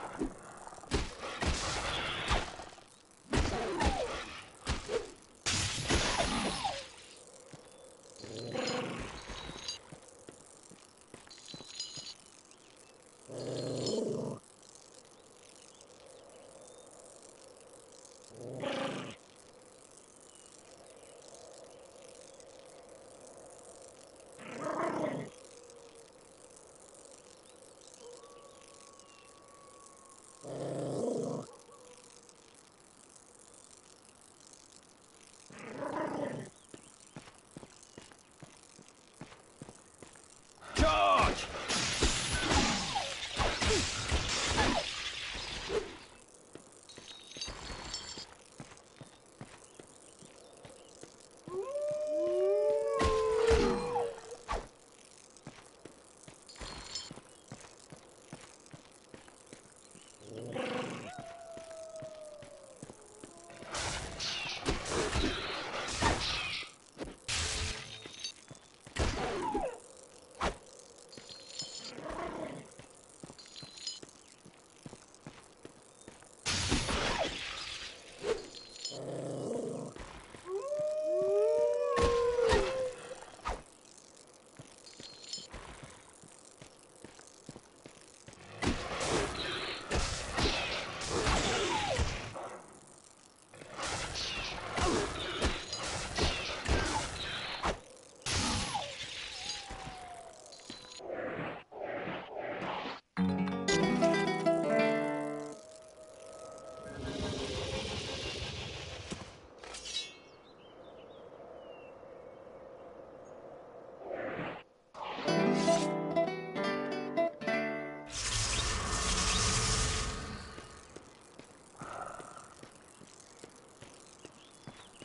Charge!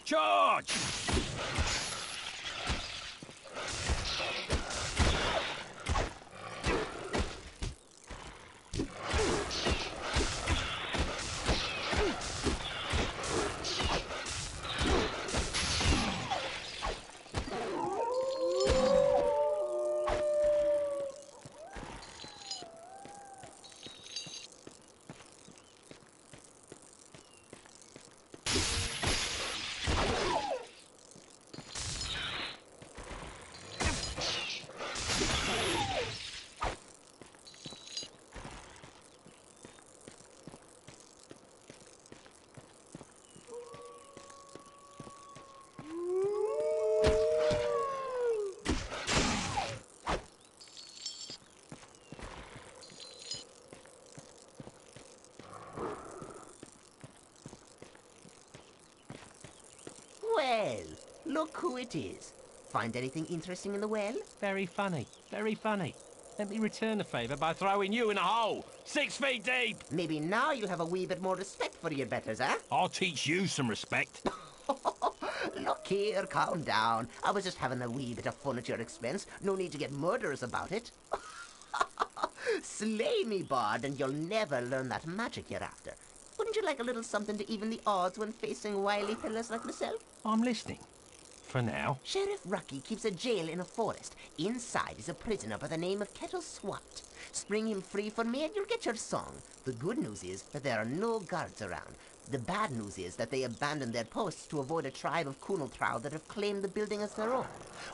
Charge! Well, look who it is. Find anything interesting in the well? Very funny, very funny. Let me return the favour by throwing you in a hole, 6 feet deep. Maybe now you'll have a wee bit more respect for your betters, eh? I'll teach you some respect. Look here, calm down. I was just having a wee bit of fun at your expense. No need to get murderous about it. Slay me, Bard, and you'll never learn that magic you're after. Wouldn't you like a little something to even the odds when facing wily fellas like myself? I'm listening. For now. Sheriff Rucky keeps a jail in a forest. Inside is a prisoner by the name of Kettle Swat. Spring him free for me and you'll get your song. The good news is that there are no guards around. The bad news is that they abandoned their posts to avoid a tribe of Kunaltrau that have claimed the building as their own.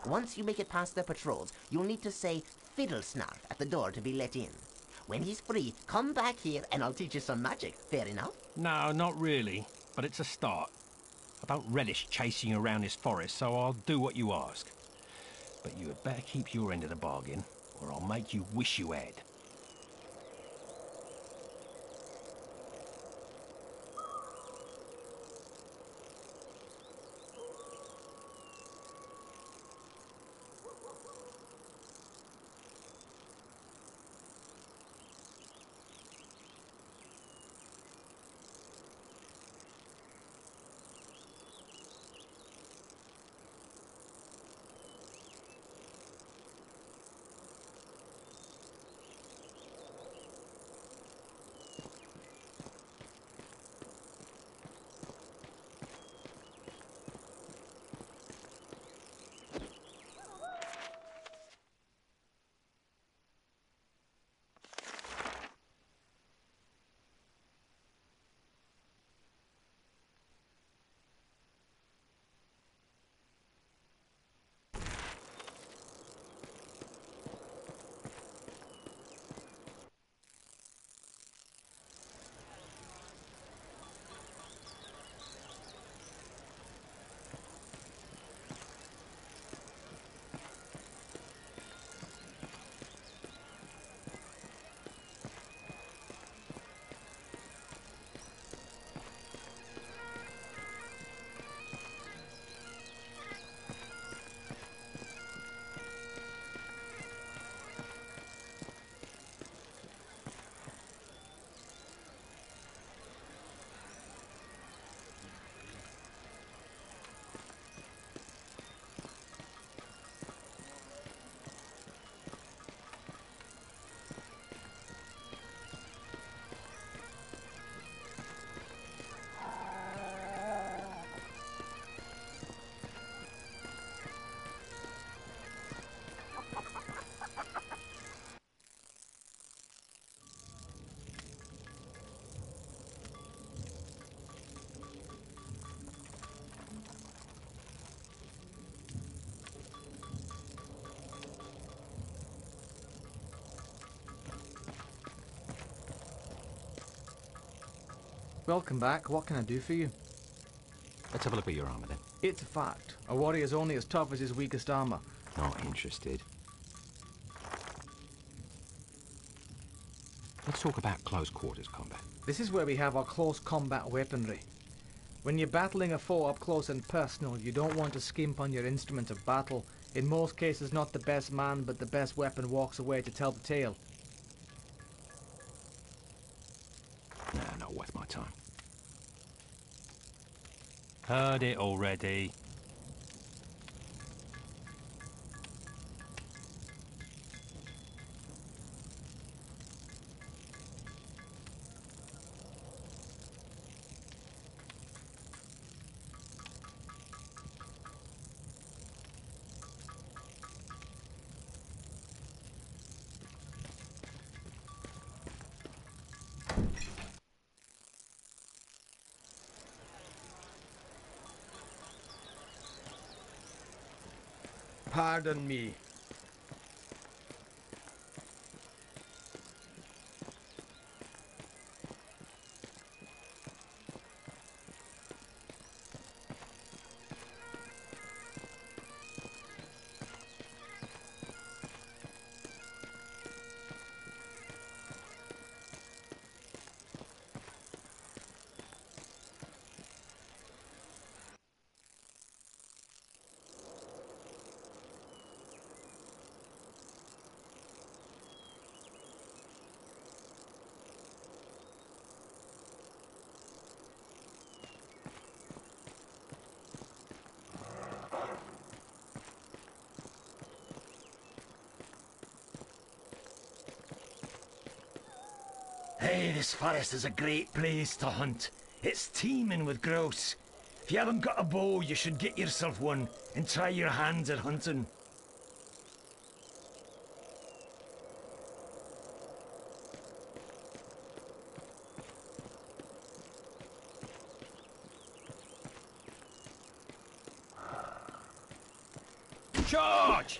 Once you make it past their patrols, you'll need to say fiddle snarf at the door to be let in. When he's free, come back here and I'll teach you some magic. Fair enough? No, not really, but it's a start. I don't relish chasing around this forest, so I'll do what you ask. But you had better keep your end of the bargain, or I'll make you wish you had. Welcome back. What can I do for you? Let's have a look at your armor then. It's a fact. A warrior's only as tough as his weakest armor. Not interested. Let's talk about close quarters combat. This is where we have our close combat weaponry. When you're battling a foe up close and personal, you don't want to skimp on your instrument of battle. In most cases, not the best man, but the best weapon walks away to tell the tale. Nah, not worth my time. Heard it already. Pardon me. Hey, this forest is a great place to hunt. It's teeming with grouse. If you haven't got a bow, you should get yourself one and try your hands at hunting. Charge!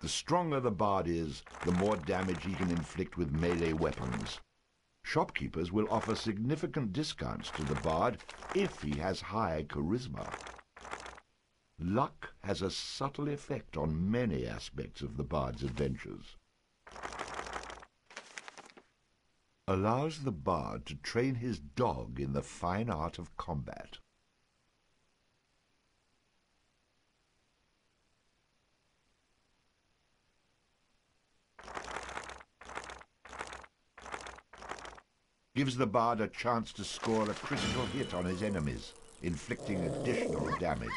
The stronger the bard is, the more damage he can inflict with melee weapons. Shopkeepers will offer significant discounts to the bard if he has high charisma. Luck has a subtle effect on many aspects of the bard's adventures. Allows the bard to train his dog in the fine art of combat. Gives the bard a chance to score a critical hit on his enemies, inflicting additional damage.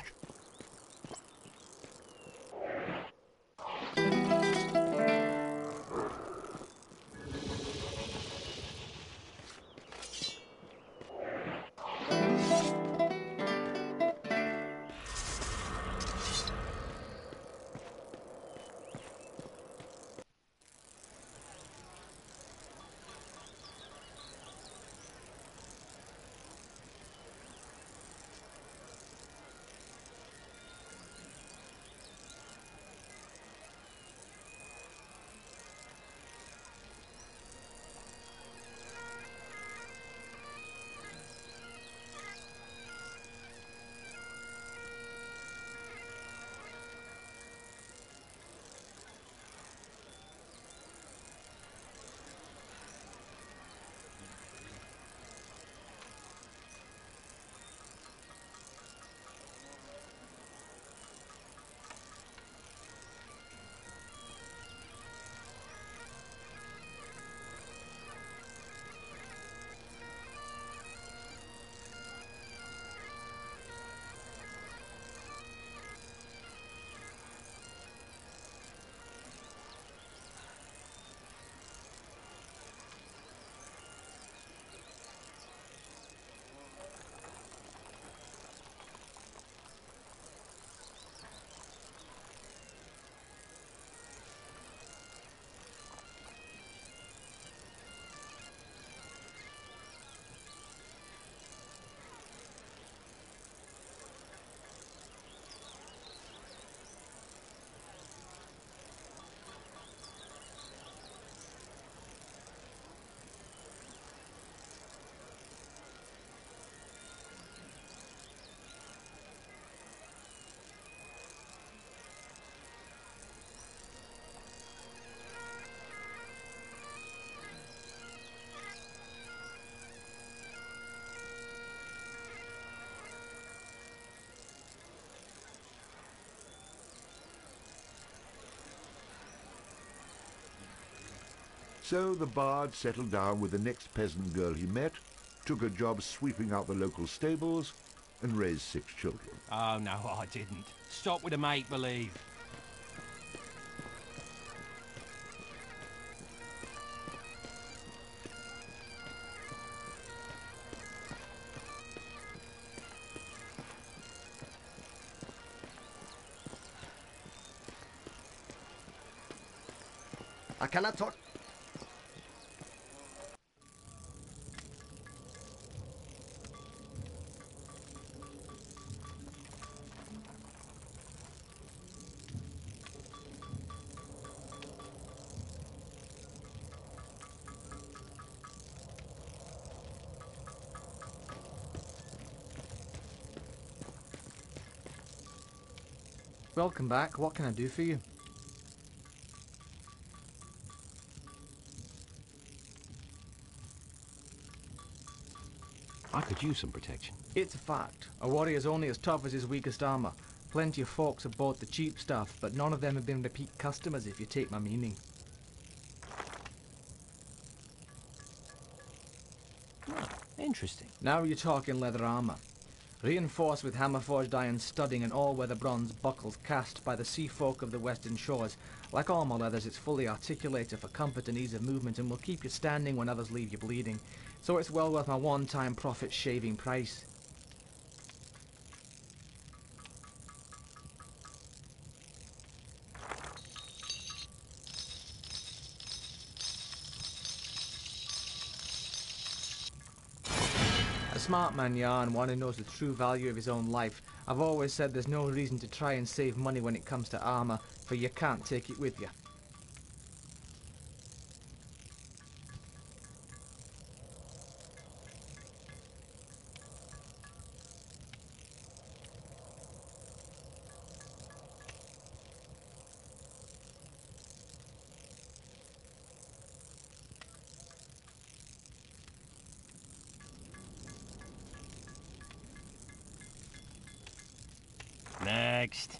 So the bard settled down with the next peasant girl he met, took a job sweeping out the local stables, and raised 6 children. Oh, no, I didn't. Stop with the make-believe. I cannot talk. Welcome back. What can I do for you? I could use some protection. It's a fact. A warrior's only as tough as his weakest armor. Plenty of folks have bought the cheap stuff, but none of them have been repeat customers, if you take my meaning. Oh, interesting. Now you're talking leather armor. Reinforced with hammer-forged iron studding and all-weather bronze buckles cast by the sea folk of the western shores. Like all my leathers, it's fully articulated for comfort and ease of movement and will keep you standing when others leave you bleeding. So it's well worth my one-time profit-shaving price. A smart man, yeah, and one who knows the true value of his own life. I've always said there's no reason to try and save money when it comes to armor, for you can't take it with you. Next.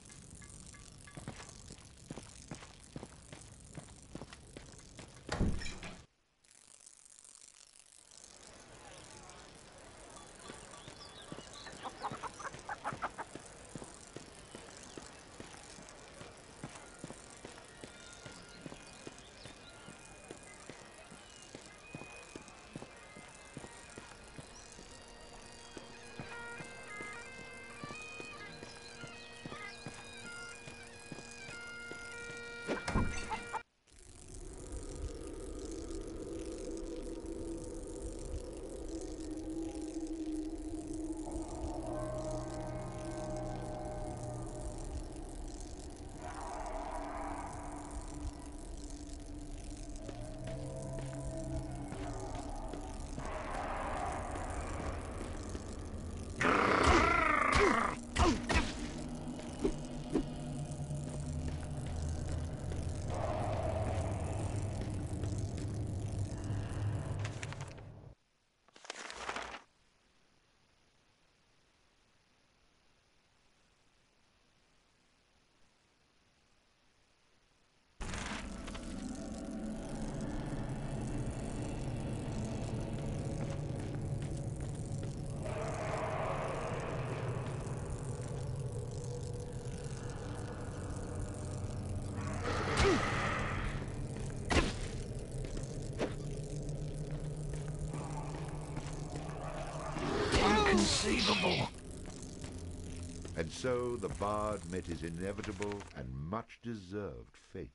Inconceivable. And so the bard met his inevitable and much-deserved fate.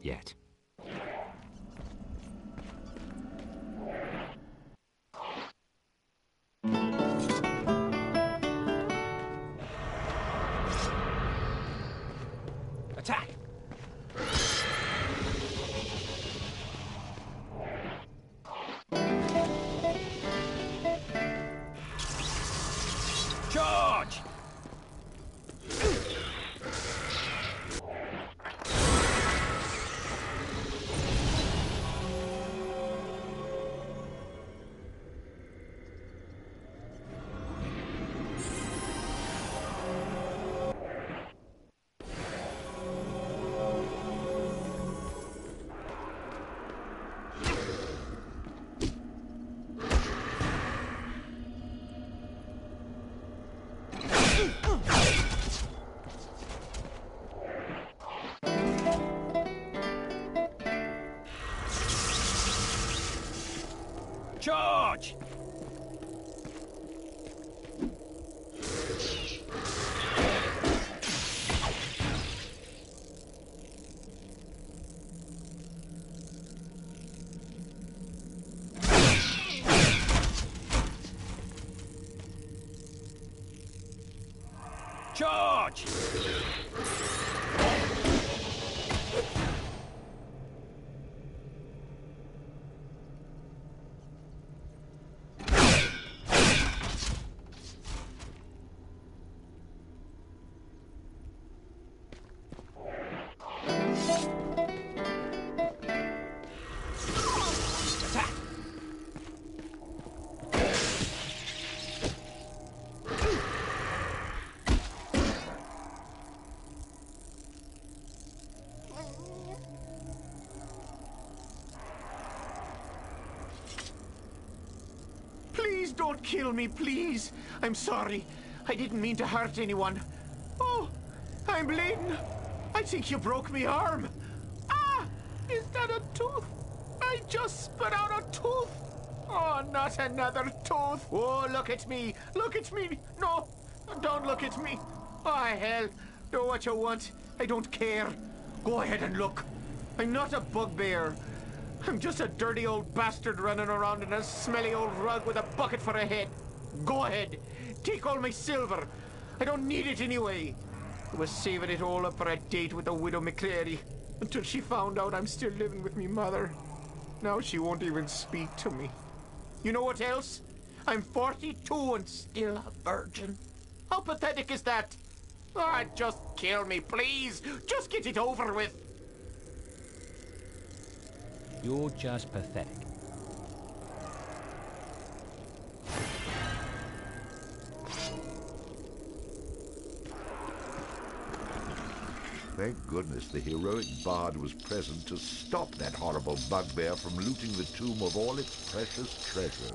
yet. Attack! Charge! Charge! Charge! Please don't kill me, please. I'm sorry. I didn't mean to hurt anyone. Oh, I'm bleeding. I think you broke my arm. Ah, is that a tooth? I just spit out a tooth. Oh, not another tooth. Oh, look at me. Look at me. No, don't look at me. Oh, hell. Do what you want. I don't care. Go ahead and look. I'm not a bugbear. I'm just a dirty old bastard running around in a smelly old rug with a bucket for a head. Go ahead. Take all my silver. I don't need it anyway. I was saving it all up for a date with the widow McCleary until she found out I'm still living with me mother. Now she won't even speak to me. You know what else? I'm 42 and still a virgin. How pathetic is that? Ah, just kill me, please. Just get it over with. You're just pathetic. Thank goodness the heroic bard was present to stop that horrible bugbear from looting the tomb of all its precious treasures.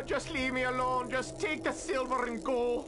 Just leave me alone. Just take the silver and go.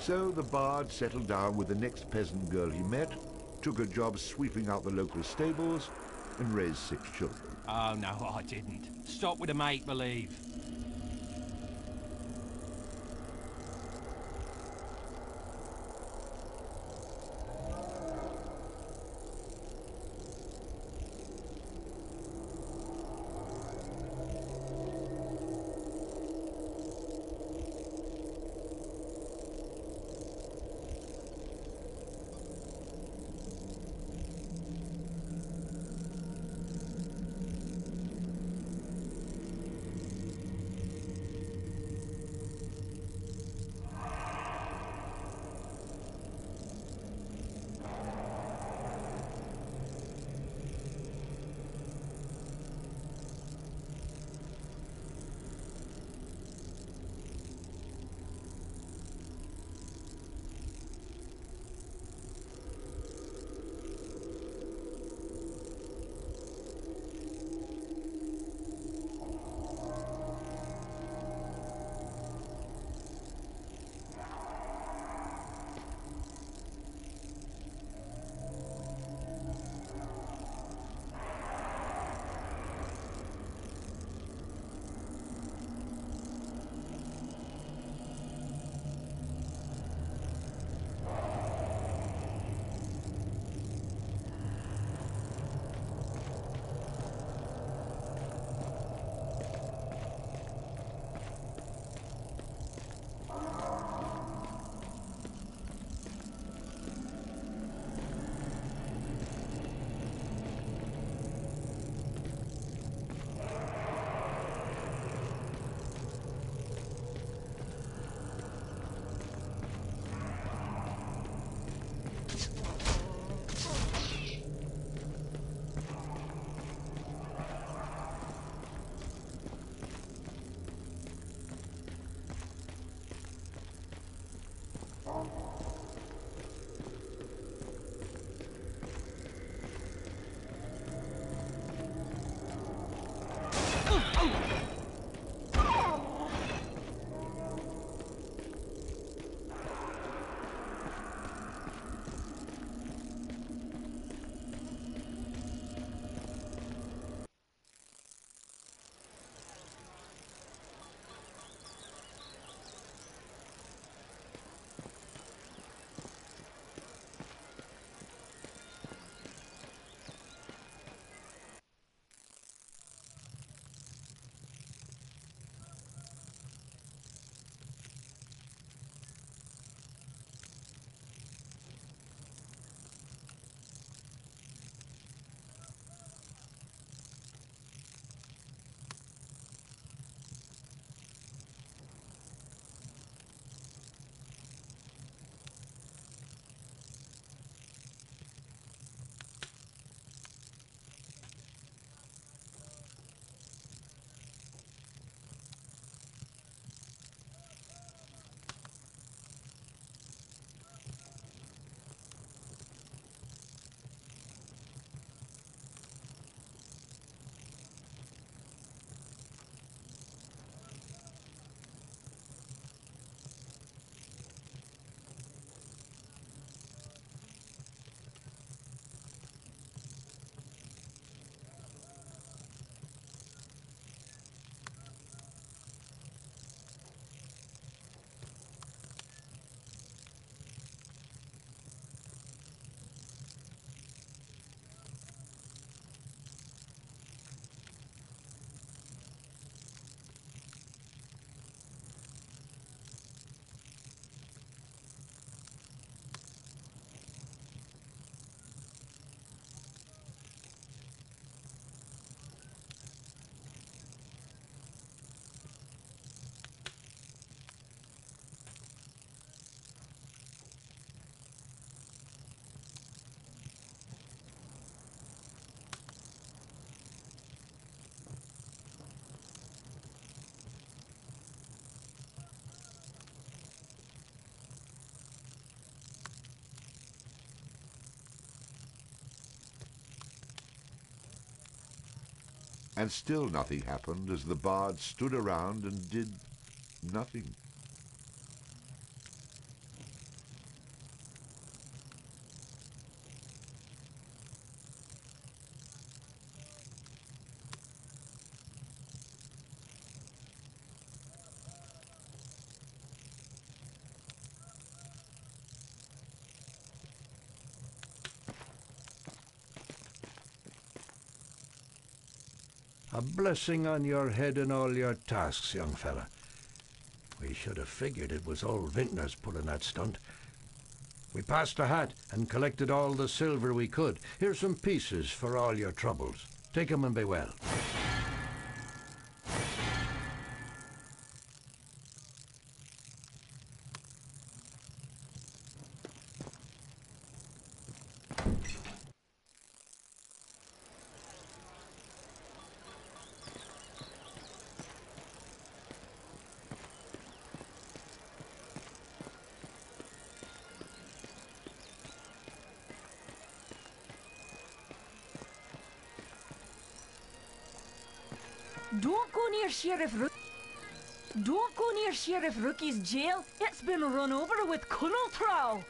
So the bard settled down with the next peasant girl he met, took a job sweeping out the local stables, and raised 6 children. Oh, no, I didn't. Stop with the make-believe. And still nothing happened as the bard stood around and did nothing. A blessing on your head and all your tasks, young fella. We should have figured it was old Vintners pulling that stunt. We passed a hat and collected all the silver we could. Here's some pieces for all your troubles. Take 'em and be well. Don't go near Sheriff Rookie's jail. It's been run over with coral trowel.